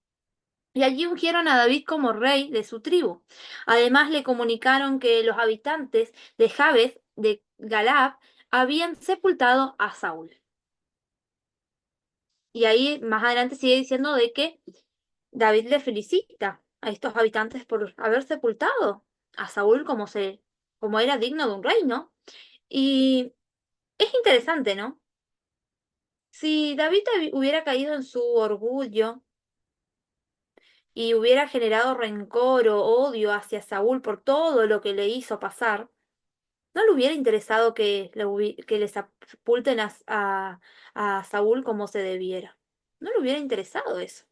y allí ungieron a David como rey de su tribu. Además le comunicaron que los habitantes de Jabes de Galaad habían sepultado a Saúl. Y ahí más adelante sigue diciendo de que David le felicita a estos habitantes por haber sepultado a Saúl como era digno de un rey, ¿no? Y es interesante, ¿no? Si David hubiera caído en su orgullo y hubiera generado rencor o odio hacia Saúl por todo lo que le hizo pasar, no le hubiera interesado que le sepulten a Saúl como se debiera. No le hubiera interesado eso.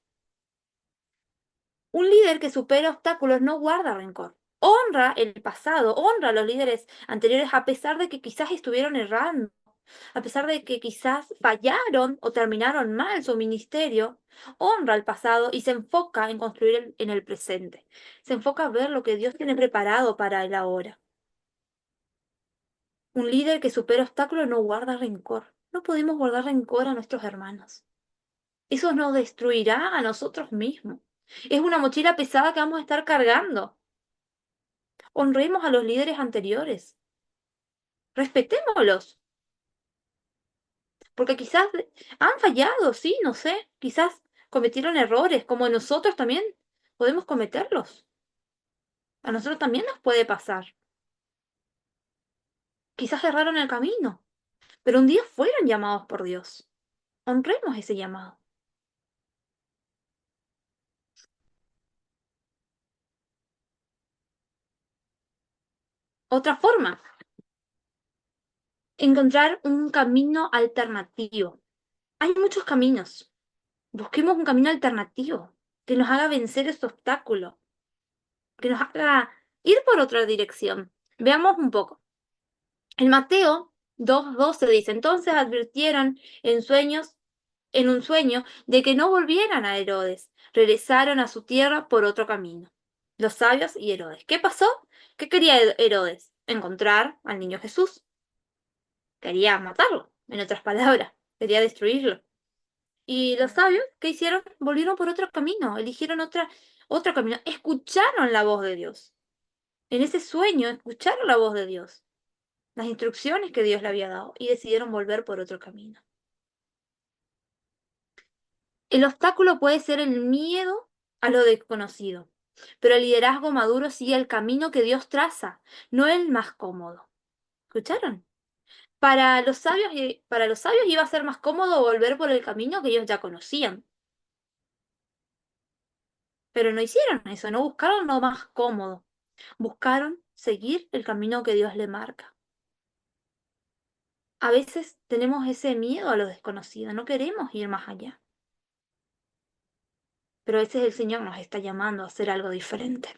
Un líder que supera obstáculos no guarda rencor. Honra el pasado, honra a los líderes anteriores a pesar de que quizás estuvieron errando, a pesar de que quizás fallaron o terminaron mal su ministerio. Honra el pasado y se enfoca en construir en el presente. Se enfoca a ver lo que Dios tiene preparado para él ahora. Un líder que supera obstáculos no guarda rencor. No podemos guardar rencor a nuestros hermanos. Eso nos destruirá a nosotros mismos. Es una mochila pesada que vamos a estar cargando. Honremos a los líderes anteriores. Respetémoslos. Porque quizás han fallado, sí, no sé. Quizás cometieron errores, como nosotros también podemos cometerlos. A nosotros también nos puede pasar. Quizás erraron el camino, pero un día fueron llamados por Dios. Honremos ese llamado. Otra forma, encontrar un camino alternativo. Hay muchos caminos. Busquemos un camino alternativo que nos haga vencer ese obstáculo, que nos haga ir por otra dirección. Veamos un poco. En Mateo 2:12 dice, entonces advirtieron en un sueño, de que no volvieran a Herodes. Regresaron a su tierra por otro camino. Los sabios y Herodes. ¿Qué pasó? ¿Qué quería Herodes? Encontrar al niño Jesús. Quería matarlo, en otras palabras. Quería destruirlo. Y los sabios, ¿qué hicieron? Volvieron por otro camino, eligieron otro camino, escucharon la voz de Dios. En ese sueño escucharon la voz de Dios, las instrucciones que Dios le había dado y decidieron volver por otro camino. El obstáculo puede ser el miedo a lo desconocido, pero el liderazgo maduro sigue el camino que Dios traza, no el más cómodo. ¿Escucharon? Para los sabios iba a ser más cómodo volver por el camino que ellos ya conocían. Pero no hicieron eso, no buscaron lo más cómodo, buscaron seguir el camino que Dios le marca. A veces tenemos ese miedo a lo desconocido, no queremos ir más allá, pero a veces el Señor nos está llamando a hacer algo diferente.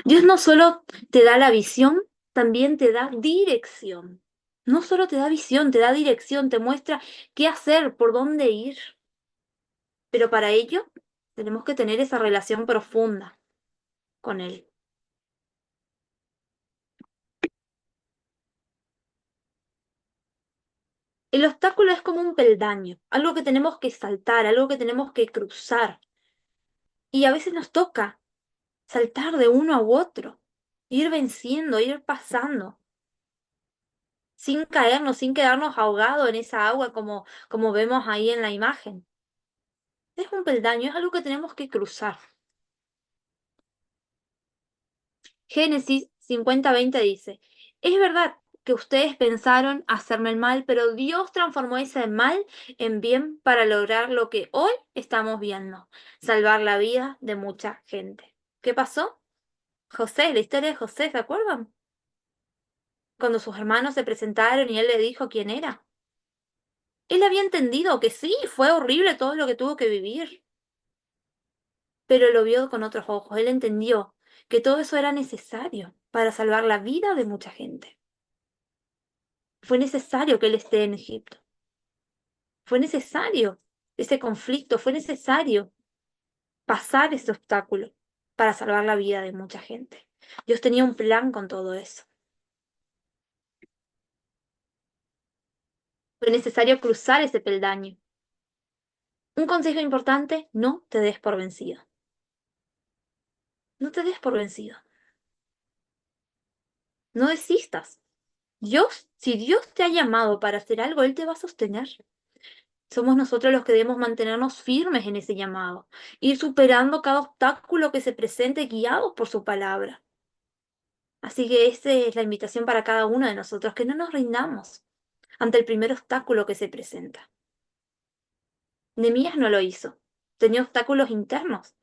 Dios no solo te da la visión, también te da dirección. No solo te da visión, te da dirección, te muestra qué hacer, por dónde ir. Pero para ello tenemos que tener esa relación profunda con Él. El obstáculo es como un peldaño, algo que tenemos que saltar, algo que tenemos que cruzar. Y a veces nos toca saltar de uno a otro, ir venciendo, ir pasando, sin caernos, sin quedarnos ahogados en esa agua como vemos ahí en la imagen. Es un peldaño, es algo que tenemos que cruzar. Génesis 50:20 dice, es verdad que ustedes pensaron hacerme el mal, pero Dios transformó ese mal en bien para lograr lo que hoy estamos viendo, salvar la vida de mucha gente. ¿Qué pasó? José, la historia de José, ¿se acuerdan? Cuando sus hermanos se presentaron y él le dijo quién era. Él había entendido que sí, fue horrible todo lo que tuvo que vivir, pero lo vio con otros ojos. Él entendió que todo eso era necesario para salvar la vida de mucha gente. Fue necesario que él esté en Egipto. Fue necesario ese conflicto, fue necesario pasar ese obstáculo para salvar la vida de mucha gente. Dios tenía un plan con todo eso. Fue necesario cruzar ese peldaño. Un consejo importante, no te des por vencido. No te des por vencido. No desistas. Si Dios te ha llamado para hacer algo, Él te va a sostener. Somos nosotros los que debemos mantenernos firmes en ese llamado, ir superando cada obstáculo que se presente guiados por su palabra. Así que esa es la invitación para cada uno de nosotros, que no nos rindamos ante el primer obstáculo que se presenta. Nehemías no lo hizo, tenía obstáculos internos.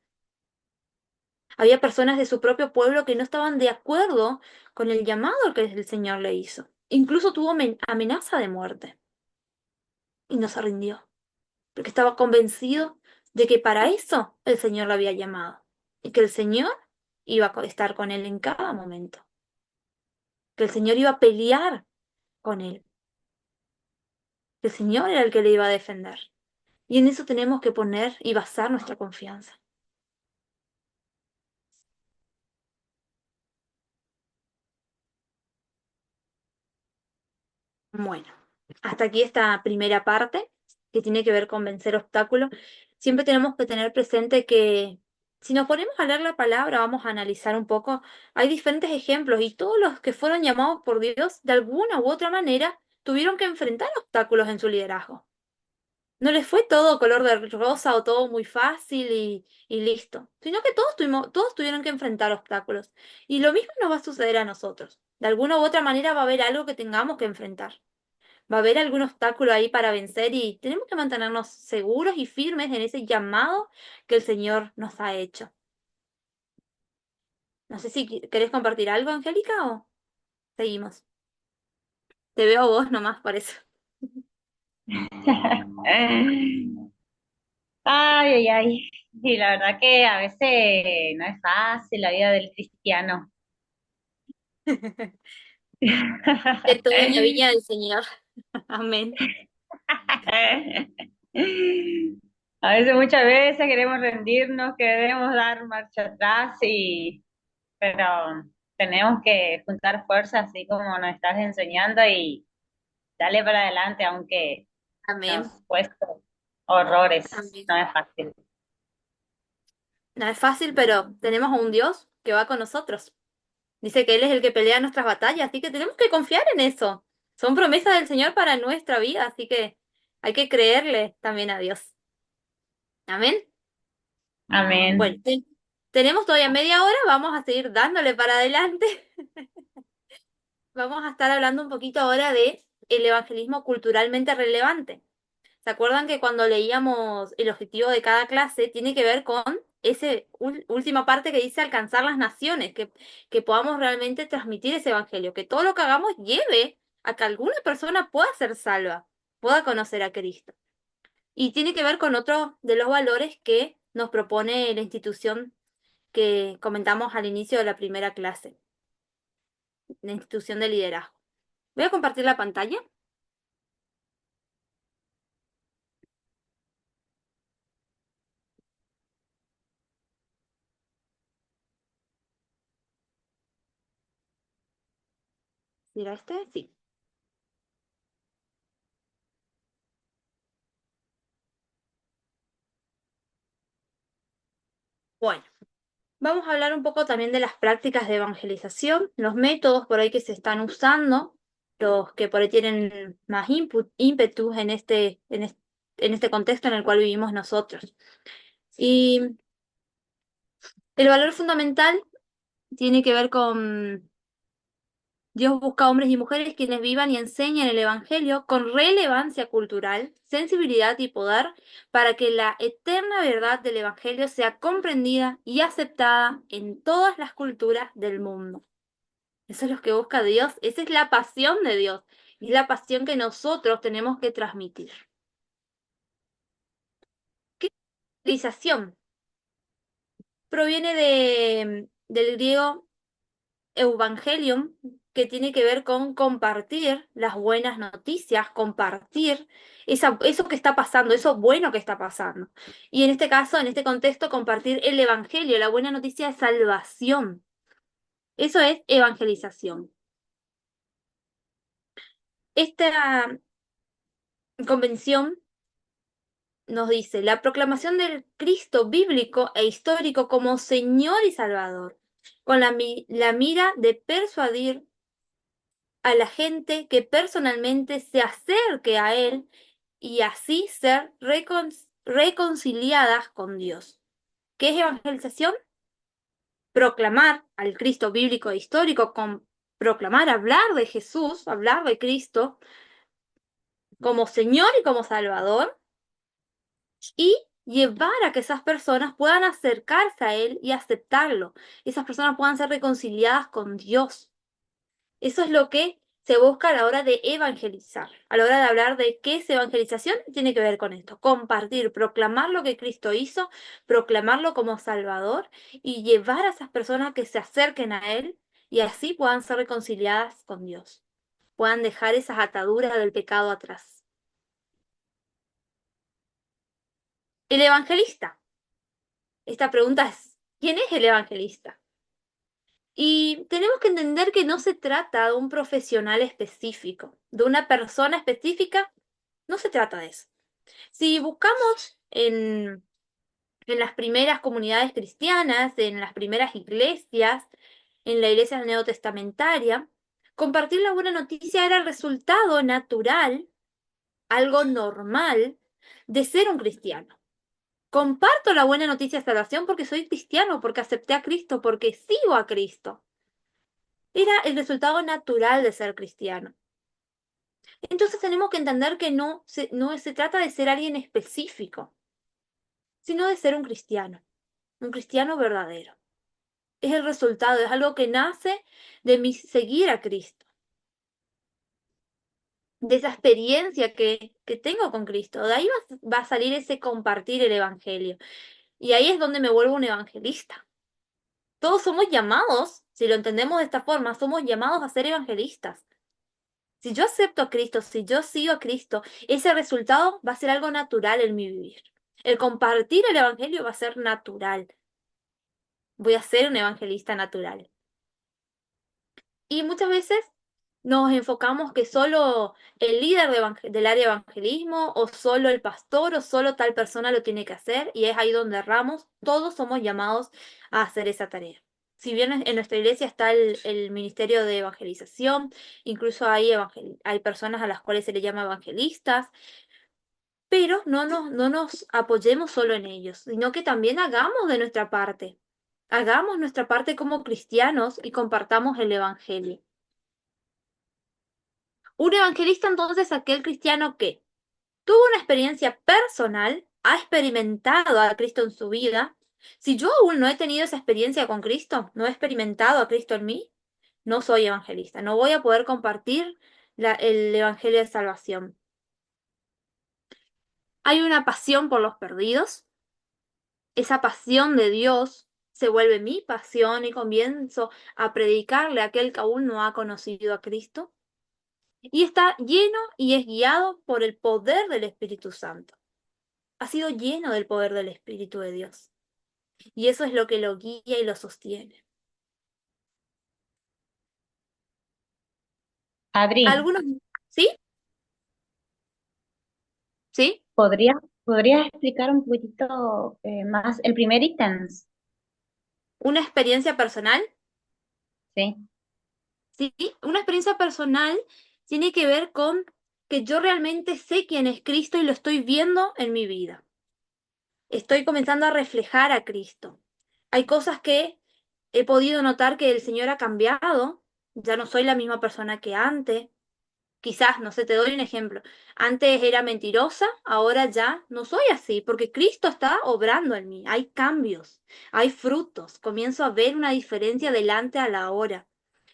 Había personas de su propio pueblo que no estaban de acuerdo con el llamado que el Señor le hizo. Incluso tuvo amenaza de muerte y no se rindió, porque estaba convencido de que para eso el Señor lo había llamado y que el Señor iba a estar con él en cada momento, que el Señor iba a pelear con él, que el Señor era el que le iba a defender. Y en eso tenemos que poner y basar nuestra confianza. Bueno, hasta aquí esta primera parte que tiene que ver con vencer obstáculos. Siempre tenemos que tener presente que si nos ponemos a leer la palabra, vamos a analizar un poco, hay diferentes ejemplos y todos los que fueron llamados por Dios, de alguna u otra manera, tuvieron que enfrentar obstáculos en su liderazgo. No les fue todo color de rosa o todo muy fácil y listo, sino que todos tuvieron que enfrentar obstáculos. Y lo mismo nos va a suceder a nosotros. De alguna u otra manera va a haber algo que tengamos que enfrentar. Va a haber algún obstáculo ahí para vencer y tenemos que mantenernos seguros y firmes en ese llamado que el Señor nos ha hecho. No sé si querés compartir algo, Angélica, o seguimos. Te veo a vos nomás, por eso. Ay, ay, ay. Y la verdad que a veces no es fácil la vida del cristiano. De todo en la viña del Señor. Amén. A veces, muchas veces queremos rendirnos, queremos dar marcha atrás, pero tenemos que juntar fuerzas así como nos estás enseñando y darle para adelante, aunque nos Amén. cueste horrores. Amén. No es fácil. No es fácil, pero tenemos a un Dios que va con nosotros. Dice que Él es el que pelea nuestras batallas, así que tenemos que confiar en eso. Son promesas del Señor para nuestra vida, así que hay que creerle también a Dios. Amén. Bueno, Amén. tenemos todavía media hora, vamos a seguir dándole para adelante. Vamos a estar hablando un poquito ahora de el evangelismo culturalmente relevante. ¿Se acuerdan que cuando leíamos el objetivo de cada clase tiene que ver con esa última parte que dice alcanzar las naciones, que podamos realmente transmitir ese evangelio, que todo lo que hagamos lleve a que alguna persona pueda ser salva, pueda conocer a Cristo? Y tiene que ver con otro de los valores que nos propone la institución que comentamos al inicio de la primera clase, la institución de liderazgo. Voy a compartir la pantalla. ¿Mira este? Sí. Bueno. Vamos a hablar un poco también de las prácticas de evangelización, los métodos por ahí que se están usando, los que por ahí tienen más ímpetu en este contexto en el cual vivimos nosotros. Y el valor fundamental tiene que ver con Dios busca hombres y mujeres quienes vivan y enseñen el Evangelio con relevancia cultural, sensibilidad y poder para que la eterna verdad del Evangelio sea comprendida y aceptada en todas las culturas del mundo. Eso es lo que busca Dios, esa es la pasión de Dios, y es la pasión que nosotros tenemos que transmitir. ¿Qué es evangelización? Proviene del griego evangelium, que tiene que ver con compartir las buenas noticias, compartir eso que está pasando, eso bueno que está pasando. Y en este caso, en este contexto, compartir el evangelio, la buena noticia de salvación. Eso es evangelización. Esta convención nos dice la proclamación del Cristo bíblico e histórico como Señor y Salvador, con la mira de persuadir a la gente que personalmente se acerque a Él y así ser reconciliadas con Dios. ¿Qué es evangelización? Proclamar al Cristo bíblico e histórico, con proclamar, hablar de Jesús, hablar de Cristo como Señor y como Salvador, y llevar a que esas personas puedan acercarse a Él y aceptarlo. Esas personas puedan ser reconciliadas con Dios. Eso es lo que se busca a la hora de evangelizar. A la hora de hablar de qué es evangelización, tiene que ver con esto. Compartir, proclamar lo que Cristo hizo, proclamarlo como Salvador y llevar a esas personas que se acerquen a Él y así puedan ser reconciliadas con Dios. Puedan dejar esas ataduras del pecado atrás. El evangelista. Esta pregunta es, ¿quién es el evangelista? Y tenemos que entender que no se trata de un profesional específico, de una persona específica, no se trata de eso. Si buscamos en las primeras comunidades cristianas, en las primeras iglesias, en la iglesia neotestamentaria, compartir la buena noticia era el resultado natural, algo normal, de ser un cristiano. Comparto la buena noticia de salvación porque soy cristiano, porque acepté a Cristo, porque sigo a Cristo. Era el resultado natural de ser cristiano. Entonces tenemos que entender que no se trata de ser alguien específico, sino de ser un cristiano verdadero. es el resultado, es algo que nace de mi seguir a Cristo, de esa experiencia que tengo con Cristo. De ahí va a salir ese compartir el Evangelio. Y ahí es donde me vuelvo un evangelista. Todos somos llamados, si lo entendemos de esta forma, somos llamados a ser evangelistas. Si yo acepto a Cristo, si yo sigo a Cristo, ese resultado va a ser algo natural en mi vivir. El compartir el Evangelio va a ser natural. Voy a ser un evangelista natural. Y muchas veces nos enfocamos que solo el líder del área de evangelismo o solo el pastor o solo tal persona lo tiene que hacer y es ahí donde erramos. Todos somos llamados a hacer esa tarea. Si bien en nuestra iglesia está el ministerio de evangelización, incluso hay personas a las cuales se le llama evangelistas, pero no nos apoyemos solo en ellos, sino que también hagamos de nuestra parte. Hagamos nuestra parte como cristianos y compartamos el evangelio. Un evangelista entonces es aquel cristiano que tuvo una experiencia personal, ha experimentado a Cristo en su vida. Si yo aún no he tenido esa experiencia con Cristo, no he experimentado a Cristo en mí, no soy evangelista, no voy a poder compartir el evangelio de salvación. Hay una pasión por los perdidos, esa pasión de Dios se vuelve mi pasión y comienzo a predicarle a aquel que aún no ha conocido a Cristo. Y está lleno y es guiado por el poder del Espíritu Santo. Ha sido lleno del poder del Espíritu de Dios. Y eso es lo que lo guía y lo sostiene. Adri, Algunos, ¿sí? ¿Sí? ¿podrías explicar un poquitito más el primer ítem? Una experiencia personal, Sí. ¿sí? Una experiencia personal tiene que ver con que yo realmente sé quién es Cristo y lo estoy viendo en mi vida. Estoy comenzando a reflejar a Cristo. Hay cosas que he podido notar que el Señor ha cambiado, ya no soy la misma persona que antes. Quizás, no sé, te doy un ejemplo. Antes era mentirosa, ahora ya no soy así, porque Cristo está obrando en mí. Hay cambios, hay frutos. Comienzo a ver una diferencia delante a la hora.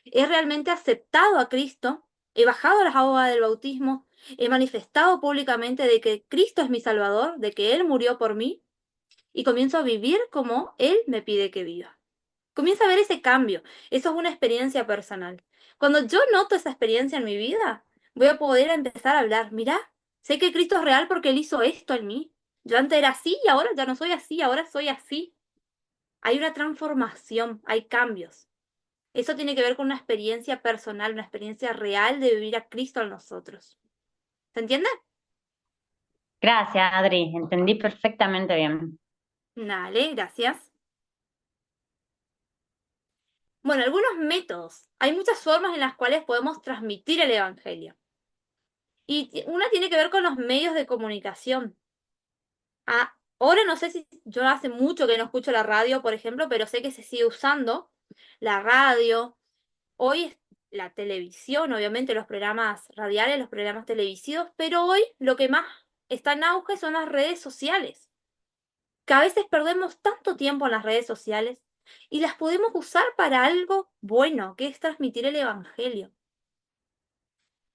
He realmente aceptado a Cristo, he bajado las aguas del bautismo, he manifestado públicamente de que Cristo es mi Salvador, de que Él murió por mí y comienzo a vivir como Él me pide que viva. Comienza a ver ese cambio. Eso es una experiencia personal. Cuando yo noto esa experiencia en mi vida, voy a poder empezar a hablar. Mirá, sé que Cristo es real porque Él hizo esto en mí. Yo antes era así y ahora ya no soy así, ahora soy así. Hay una transformación, hay cambios. Eso tiene que ver con una experiencia personal, una experiencia real de vivir a Cristo en nosotros. ¿Se entiende? Gracias, Adri, entendí perfectamente bien. Dale, gracias. Bueno, algunos métodos. Hay muchas formas en las cuales podemos transmitir el Evangelio. Y una tiene que ver con los medios de comunicación. Ahora no sé si yo hace mucho que no escucho la radio, por ejemplo, pero sé que se sigue usando la radio. Hoy es la televisión, obviamente los programas radiales, los programas televisivos, pero hoy lo que más está en auge son las redes sociales, que a veces perdemos tanto tiempo en las redes sociales y las podemos usar para algo bueno, que es transmitir el evangelio.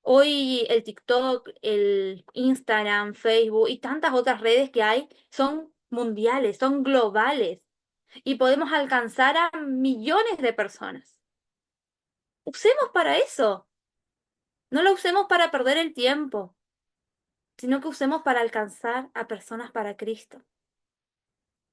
Hoy el TikTok, el Instagram, Facebook y tantas otras redes que hay son mundiales, son globales y podemos alcanzar a millones de personas. Usemos para eso, no lo usemos para perder el tiempo, sino que usemos para alcanzar a personas para Cristo.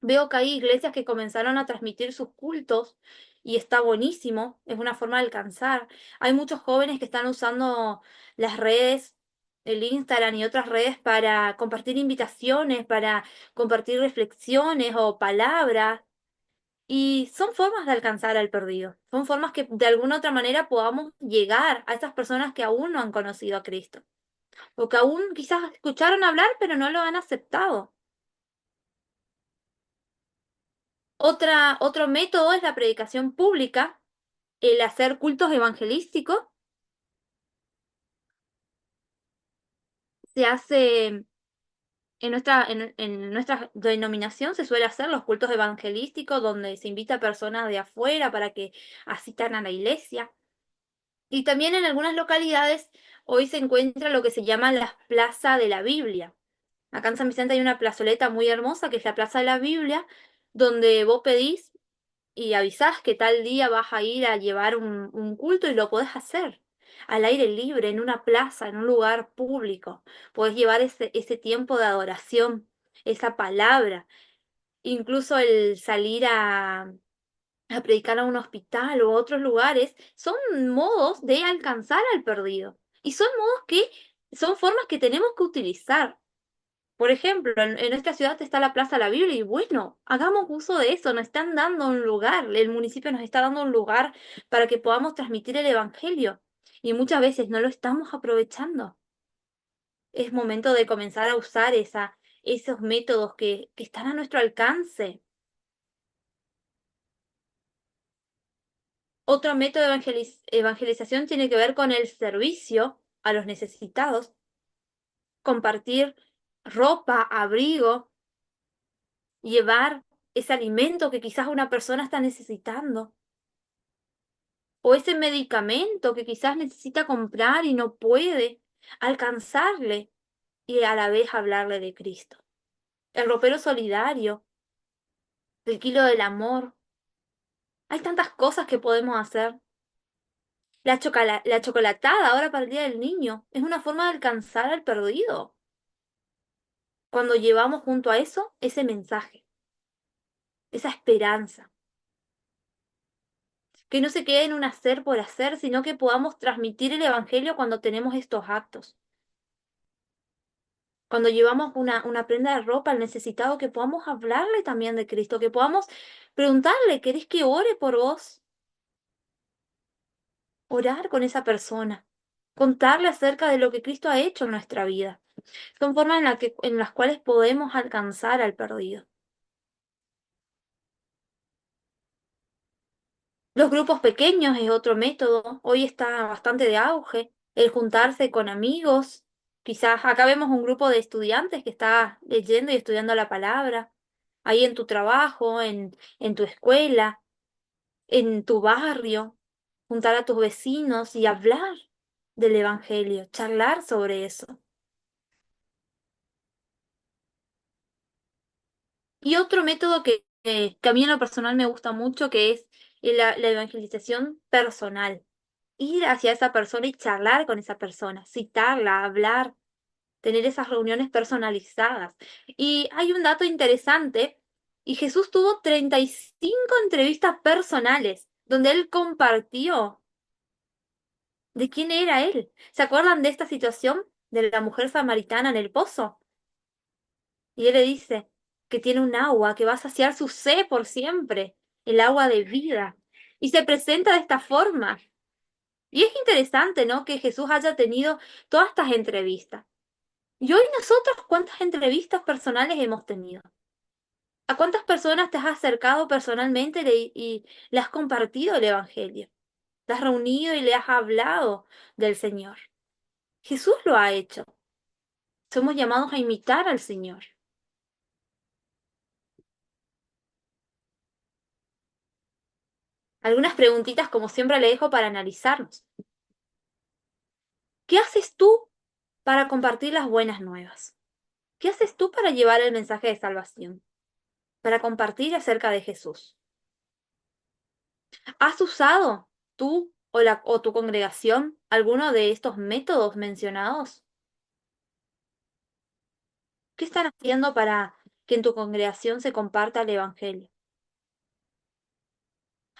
Veo que hay iglesias que comenzaron a transmitir sus cultos y está buenísimo, es una forma de alcanzar. Hay muchos jóvenes que están usando las redes, el Instagram y otras redes para compartir invitaciones, para compartir reflexiones o palabras. Y son formas de alcanzar al perdido, son formas que de alguna otra manera podamos llegar a esas personas que aún no han conocido a Cristo o que aún quizás escucharon hablar pero no lo han aceptado. Otro método es la predicación pública, el hacer cultos evangelísticos. Se hace en nuestra denominación se suele hacer los cultos evangelísticos donde se invita a personas de afuera para que asistan a la iglesia. Y también en algunas localidades hoy se encuentra lo que se llama la Plaza de la Biblia. Acá en San Vicente hay una plazoleta muy hermosa que es la Plaza de la Biblia, donde vos pedís y avisás que tal día vas a ir a llevar un culto y lo podés hacer al aire libre, en una plaza, en un lugar público. Podés llevar ese tiempo de adoración, esa palabra. Incluso el salir a predicar a un hospital o a otros lugares son modos de alcanzar al perdido. Y son modos que son formas que tenemos que utilizar. Por ejemplo, en nuestra ciudad está la Plaza de la Biblia y bueno, hagamos uso de eso, nos están dando un lugar, el municipio nos está dando un lugar para que podamos transmitir el Evangelio y muchas veces no lo estamos aprovechando. Es momento de comenzar a usar esos métodos que están a nuestro alcance. Otro método de evangelización tiene que ver con el servicio a los necesitados, compartir ropa, abrigo, llevar ese alimento que quizás una persona está necesitando, o ese medicamento que quizás necesita comprar y no puede alcanzarle, y a la vez hablarle de Cristo. El ropero solidario, el kilo del amor. Hay tantas cosas que podemos hacer. La chocolatada ahora para el Día del Niño es una forma de alcanzar al perdido. Cuando llevamos junto a eso ese mensaje, esa esperanza. Que no se quede en un hacer por hacer, sino que podamos transmitir el Evangelio cuando tenemos estos actos. Cuando llevamos una prenda de ropa al necesitado, que podamos hablarle también de Cristo, que podamos preguntarle, ¿querés que ore por vos? Orar con esa persona, contarle acerca de lo que Cristo ha hecho en nuestra vida. Son formas en las cuales podemos alcanzar al perdido. Los grupos pequeños es otro método. Hoy está bastante de auge. El juntarse con amigos. Quizás acá vemos un grupo de estudiantes que está leyendo y estudiando la palabra. Ahí en tu trabajo, en tu escuela, en tu barrio. Juntar a tus vecinos y hablar del Evangelio, charlar sobre eso. Y otro método que a mí en lo personal me gusta mucho, que es la evangelización personal. Ir hacia esa persona y charlar con esa persona, citarla, hablar, tener esas reuniones personalizadas. Y hay un dato interesante, y Jesús tuvo 35 entrevistas personales, donde él compartió de quién era él. ¿Se acuerdan de esta situación de la mujer samaritana en el pozo? Y él le dice que tiene un agua que va a saciar su sed por siempre, el agua de vida. Y se presenta de esta forma. Y es interesante, ¿no? Que Jesús haya tenido todas estas entrevistas. Y hoy nosotros, ¿cuántas entrevistas personales hemos tenido? ¿A cuántas personas te has acercado personalmente y le has compartido el Evangelio? ¿Te has reunido y le has hablado del Señor? Jesús lo ha hecho. Somos llamados a imitar al Señor. Algunas preguntitas, como siempre, le dejo para analizarnos. ¿Qué haces tú para compartir las buenas nuevas? ¿Qué haces tú para llevar el mensaje de salvación? Para compartir acerca de Jesús. ¿Has usado tú o tu congregación alguno de estos métodos mencionados? ¿Qué están haciendo para que en tu congregación se comparta el Evangelio?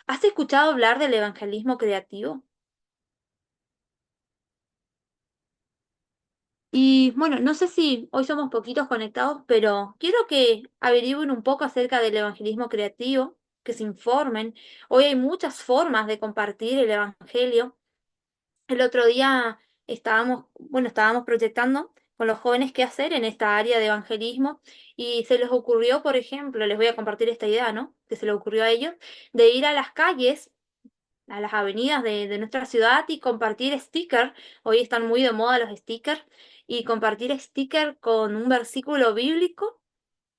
¿Has escuchado hablar del evangelismo creativo? Y bueno, no sé si hoy somos poquitos conectados, pero quiero que averigüen un poco acerca del evangelismo creativo, que se informen. Hoy hay muchas formas de compartir el evangelio. El otro día estábamos proyectando con los jóvenes qué hacer en esta área de evangelismo y se les ocurrió, por ejemplo, les voy a compartir esta idea, ¿no? Que se les ocurrió a ellos, de ir a las calles, a las avenidas de nuestra ciudad y compartir stickers. Hoy están muy de moda los stickers y compartir sticker con un versículo bíblico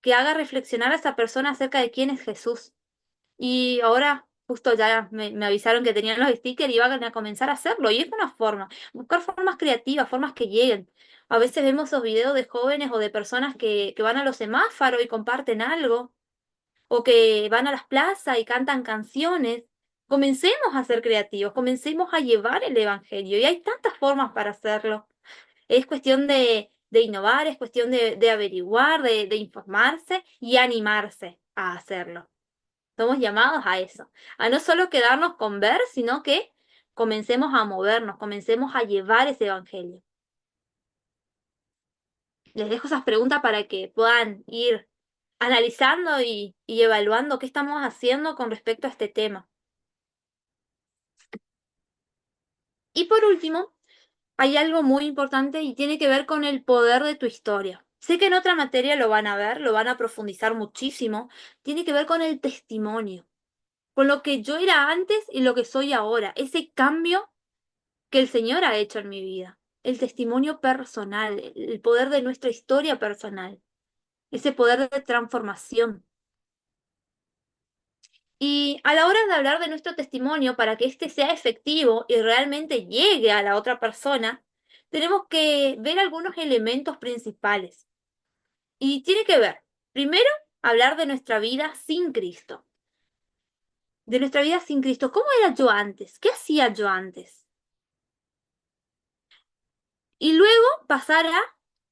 que haga reflexionar a esa persona acerca de quién es Jesús. Y ahora justo ya me avisaron que tenían los stickers y van a comenzar a hacerlo. Y es una forma, buscar formas creativas, formas que lleguen. A veces vemos esos videos de jóvenes o de personas que van a los semáforos y comparten algo, o que van a las plazas y cantan canciones. Comencemos a ser creativos, comencemos a llevar el evangelio. Y hay tantas formas para hacerlo. Es cuestión de innovar, es cuestión de averiguar, de informarse y animarse a hacerlo. Somos llamados a eso, a no solo quedarnos con ver, sino que comencemos a movernos, comencemos a llevar ese evangelio. Les dejo esas preguntas para que puedan ir analizando y evaluando qué estamos haciendo con respecto a este tema. Y por último, hay algo muy importante y tiene que ver con el poder de tu historia. Sé que en otra materia lo van a ver, lo van a profundizar muchísimo. Tiene que ver con el testimonio, con lo que yo era antes y lo que soy ahora. Ese cambio que el Señor ha hecho en mi vida. El testimonio personal, el poder de nuestra historia personal, ese poder de transformación. Y a la hora de hablar de nuestro testimonio, para que éste sea efectivo y realmente llegue a la otra persona, tenemos que ver algunos elementos principales. Y tiene que ver, primero, hablar de nuestra vida sin Cristo. De nuestra vida sin Cristo. ¿Cómo era yo antes? ¿Qué hacía yo antes? Y luego pasar a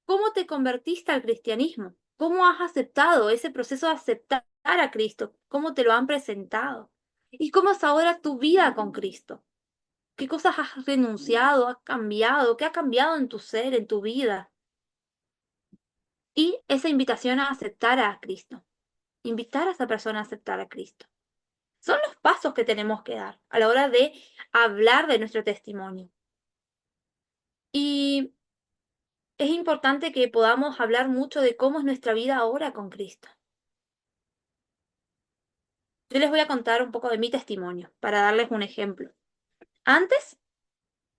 cómo te convertiste al cristianismo, cómo has aceptado ese proceso de aceptar a Cristo, cómo te lo han presentado y cómo es ahora tu vida con Cristo. ¿Qué cosas has renunciado, has cambiado? ¿Qué ha cambiado en tu ser, en tu vida? Y esa invitación a aceptar a Cristo, invitar a esa persona a aceptar a Cristo. Son los pasos que tenemos que dar a la hora de hablar de nuestro testimonio. Y es importante que podamos hablar mucho de cómo es nuestra vida ahora con Cristo. Yo les voy a contar un poco de mi testimonio para darles un ejemplo. Antes,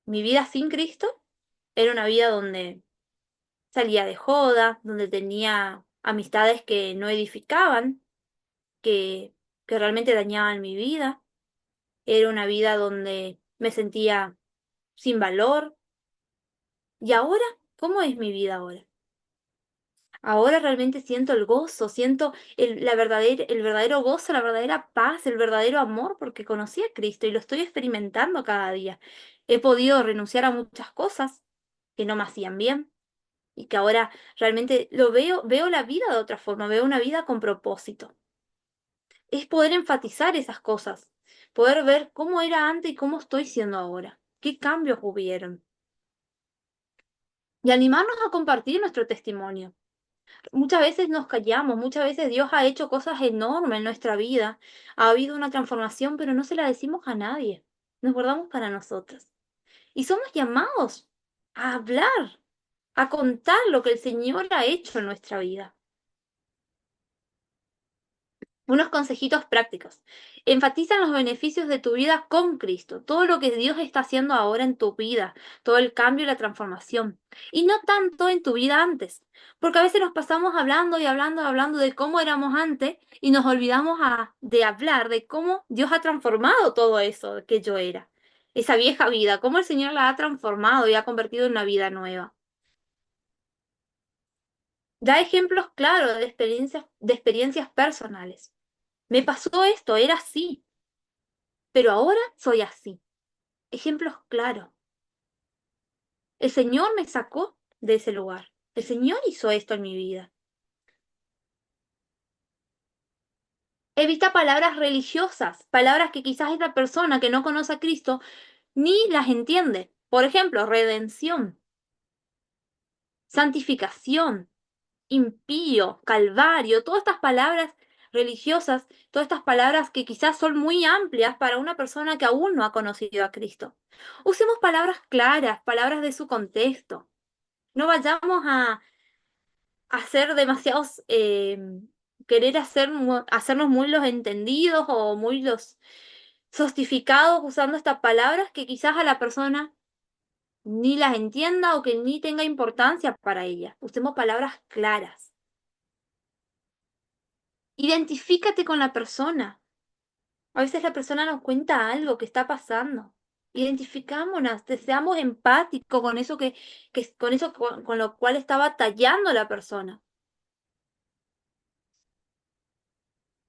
mi vida sin Cristo era una vida donde salía de joda, donde tenía amistades que no edificaban, que, que realmente dañaban mi vida. Era una vida donde me sentía sin valor. ¿Y ahora? ¿Cómo es mi vida ahora? Ahora realmente siento el gozo, siento el verdadero gozo, la verdadera paz, el verdadero amor, porque conocí a Cristo y lo estoy experimentando cada día. He podido renunciar a muchas cosas que no me hacían bien y que ahora realmente lo veo la vida de otra forma, veo una vida con propósito. Es poder enfatizar esas cosas, poder ver cómo era antes y cómo estoy siendo ahora, qué cambios hubieron. Y animarnos a compartir nuestro testimonio. Muchas veces nos callamos, muchas veces Dios ha hecho cosas enormes en nuestra vida, ha habido una transformación, pero no se la decimos a nadie, nos guardamos para nosotros. Y somos llamados a hablar, a contar lo que el Señor ha hecho en nuestra vida. Unos consejitos prácticos. Enfatizan los beneficios de tu vida con Cristo, todo lo que Dios está haciendo ahora en tu vida, todo el cambio y la transformación. Y no tanto en tu vida antes, porque a veces nos pasamos hablando y hablando y hablando de cómo éramos antes y nos olvidamos de hablar de cómo Dios ha transformado todo eso que yo era, esa vieja vida, cómo el Señor la ha transformado y ha convertido en una vida nueva. Da ejemplos claros de experiencias personales. Me pasó esto, era así, pero ahora soy así. Ejemplos claros. El Señor me sacó de ese lugar. El Señor hizo esto en mi vida. Evita palabras religiosas, palabras que quizás esta persona que no conoce a Cristo ni las entiende. Por ejemplo, redención, santificación, impío, calvario, todas estas palabras religiosas, todas estas palabras que quizás son muy amplias para una persona que aún no ha conocido a Cristo. Usemos palabras claras, palabras de su contexto. No vayamos a hacer demasiados, querer hacernos muy los entendidos o muy los sofisticados usando estas palabras que quizás a la persona ni las entienda o que ni tenga importancia para ella. Usemos palabras claras. Identifícate con la persona. A veces la persona nos cuenta algo que está pasando. Identificámonos, seamos empáticos con eso con eso con lo cual está batallando la persona.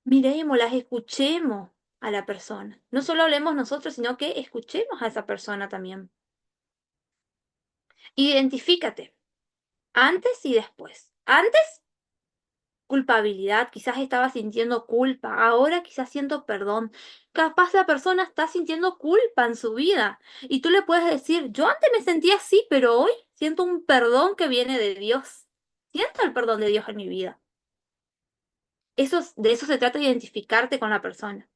Miremos, las escuchemos a la persona. No solo hablemos nosotros, sino que escuchemos a esa persona también. Identifícate, antes y después. Antes, culpabilidad, quizás estaba sintiendo culpa, ahora quizás siento perdón. Capaz la persona está sintiendo culpa en su vida y tú le puedes decir, yo antes me sentía así, pero hoy siento un perdón que viene de Dios. Siento el perdón de Dios en mi vida. De eso se trata de identificarte con la persona.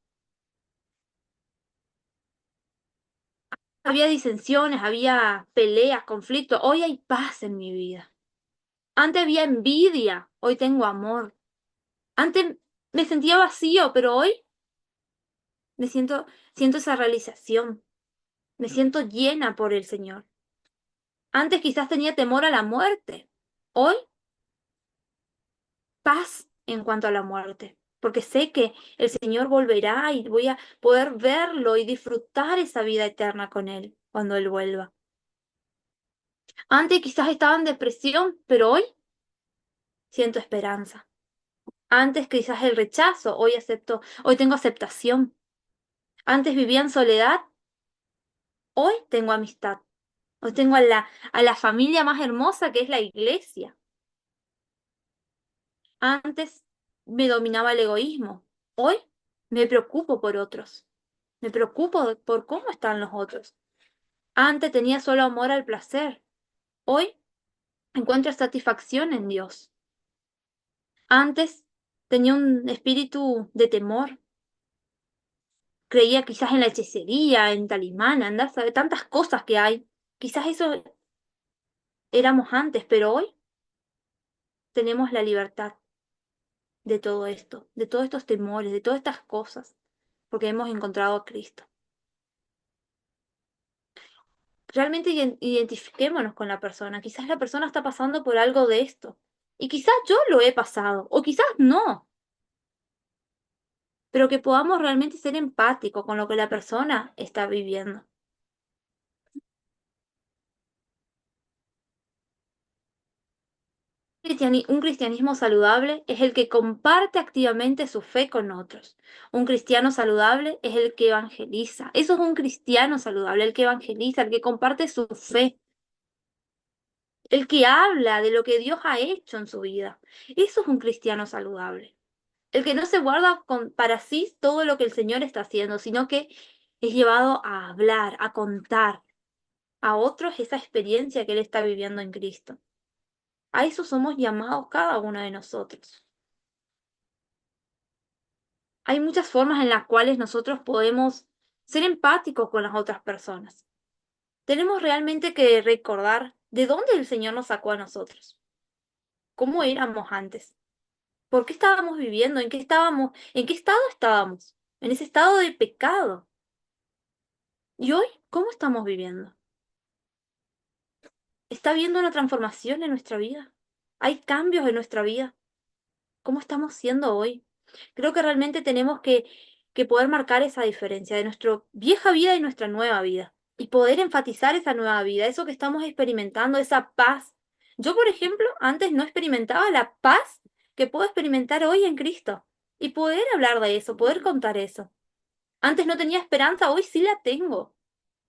Había disensiones, había peleas, conflictos. Hoy hay paz en mi vida. Antes había envidia, hoy tengo amor. Antes me sentía vacío, pero hoy siento esa realización. Me siento llena por el Señor. Antes quizás tenía temor a la muerte. Hoy, paz en cuanto a la muerte. Porque sé que el Señor volverá y voy a poder verlo y disfrutar esa vida eterna con Él cuando Él vuelva. Antes quizás estaba en depresión, pero hoy siento esperanza. Antes quizás el rechazo, hoy tengo aceptación. Antes vivía en soledad, hoy tengo amistad. Hoy tengo a la familia más hermosa que es la iglesia. Antes me dominaba el egoísmo. Hoy me preocupo por otros. Me preocupo por cómo están los otros. Antes tenía solo amor al placer. Hoy encuentro satisfacción en Dios. Antes tenía un espíritu de temor. Creía quizás en la hechicería, en talismán, andás a ver tantas cosas que hay. Quizás eso éramos antes, pero hoy tenemos la libertad de todo esto, de todos estos temores, de todas estas cosas, porque hemos encontrado a Cristo. Realmente identifiquémonos con la persona. Quizás la persona está pasando por algo de esto. Y quizás yo lo he pasado, o quizás no, pero que podamos realmente ser empáticos con lo que la persona está viviendo. Un cristianismo saludable es el que comparte activamente su fe con otros. Un cristiano saludable es el que evangeliza. Eso es un cristiano saludable, el que evangeliza, el que comparte su fe, el que habla de lo que Dios ha hecho en su vida. Eso es un cristiano saludable. El que no se guarda para sí todo lo que el Señor está haciendo, sino que es llevado a hablar, a contar a otros esa experiencia que Él está viviendo en Cristo. A eso somos llamados cada uno de nosotros. Hay muchas formas en las cuales nosotros podemos ser empáticos con las otras personas. Tenemos realmente que recordar de dónde el Señor nos sacó a nosotros, cómo éramos antes, por qué estábamos viviendo, en qué estado estábamos, en ese estado de pecado. ¿Y hoy cómo estamos viviendo? ¿Está habiendo una transformación en nuestra vida? ¿Hay cambios en nuestra vida? ¿Cómo estamos siendo hoy? Creo que realmente tenemos que poder marcar esa diferencia de nuestra vieja vida y nuestra nueva vida. Y poder enfatizar esa nueva vida, eso que estamos experimentando, esa paz. Yo, por ejemplo, antes no experimentaba la paz que puedo experimentar hoy en Cristo. Y poder hablar de eso, poder contar eso. Antes no tenía esperanza, hoy sí la tengo.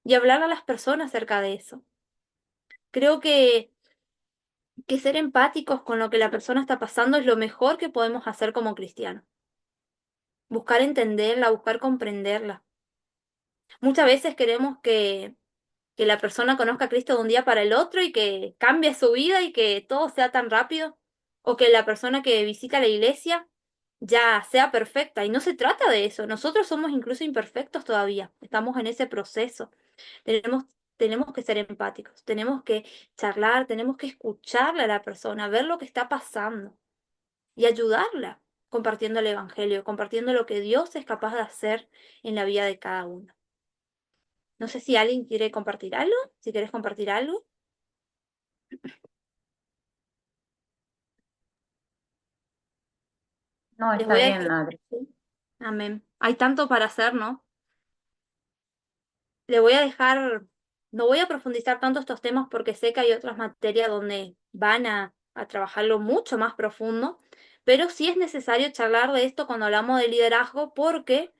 Y hablar a las personas acerca de eso. Creo que ser empáticos con lo que la persona está pasando es lo mejor que podemos hacer como cristianos. Buscar entenderla, buscar comprenderla. Muchas veces queremos que la persona conozca a Cristo de un día para el otro y que cambie su vida y que todo sea tan rápido, o que la persona que visita la iglesia ya sea perfecta. Y no se trata de eso. Nosotros somos incluso imperfectos todavía. Estamos en ese proceso. Tenemos, tenemos que ser empáticos, tenemos que charlar, tenemos que escucharle a la persona, ver lo que está pasando y ayudarla compartiendo el Evangelio, compartiendo lo que Dios es capaz de hacer en la vida de cada uno. No sé si alguien quiere compartir algo, si quieres compartir algo. No, Les está voy a bien, dejar. Adri. Sí. Amén. Hay tanto para hacer, ¿no? Le voy a dejar, no voy a profundizar tanto estos temas porque sé que hay otras materias donde van a trabajarlo mucho más profundo, pero sí es necesario charlar de esto cuando hablamos de liderazgo porque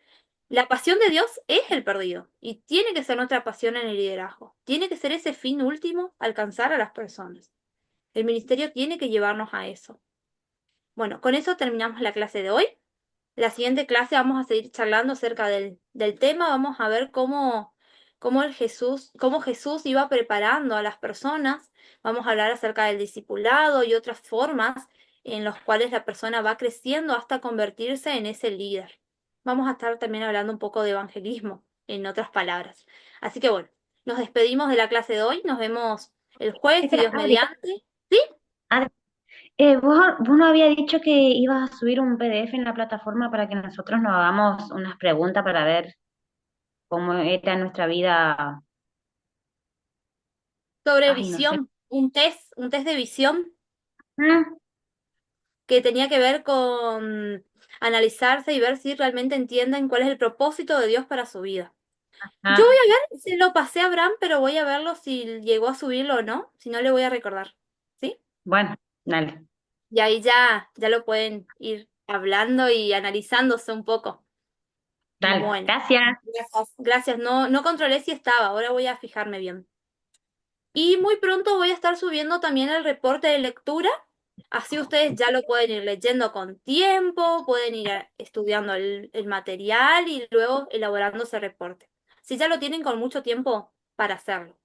la pasión de Dios es el perdido y tiene que ser nuestra pasión en el liderazgo. Tiene que ser ese fin último, alcanzar a las personas. El ministerio tiene que llevarnos a eso. Bueno, con eso terminamos la clase de hoy. La siguiente clase vamos a seguir charlando acerca del tema, vamos a ver cómo Jesús iba preparando a las personas, vamos a hablar acerca del discipulado y otras formas en las cuales la persona va creciendo hasta convertirse en ese líder. Vamos a estar también hablando un poco de evangelismo, en otras palabras. Así que bueno, nos despedimos de la clase de hoy, nos vemos el jueves, si Espera, Dios Adri, mediante. ¿Sí? Adri, vos no habías dicho que ibas a subir un PDF en la plataforma para que nosotros nos hagamos unas preguntas para ver cómo era nuestra vida. Sobre Ay, no sé. visión, un test de visión Mm, que tenía que ver con analizarse y ver si realmente entienden cuál es el propósito de Dios para su vida. Yo voy ah, a ver si lo pasé a Abraham, pero voy a verlo si llegó a subirlo o no, si no le voy a recordar, ¿sí? bueno, dale, Y ahí ya lo pueden ir hablando y analizándose un poco. dale. Bueno, Gracias. gracias. Gracias. No controlé si estaba, ahora voy a fijarme bien. Y muy pronto voy a estar subiendo también el reporte de lectura, así ustedes ya lo pueden ir leyendo con tiempo, pueden ir estudiando el material y luego elaborando ese reporte. Si ya lo tienen con mucho tiempo para hacerlo.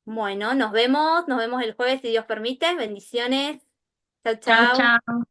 Bueno, nos vemos el jueves si Dios permite. Bendiciones. Chau, Chao, chau. chao.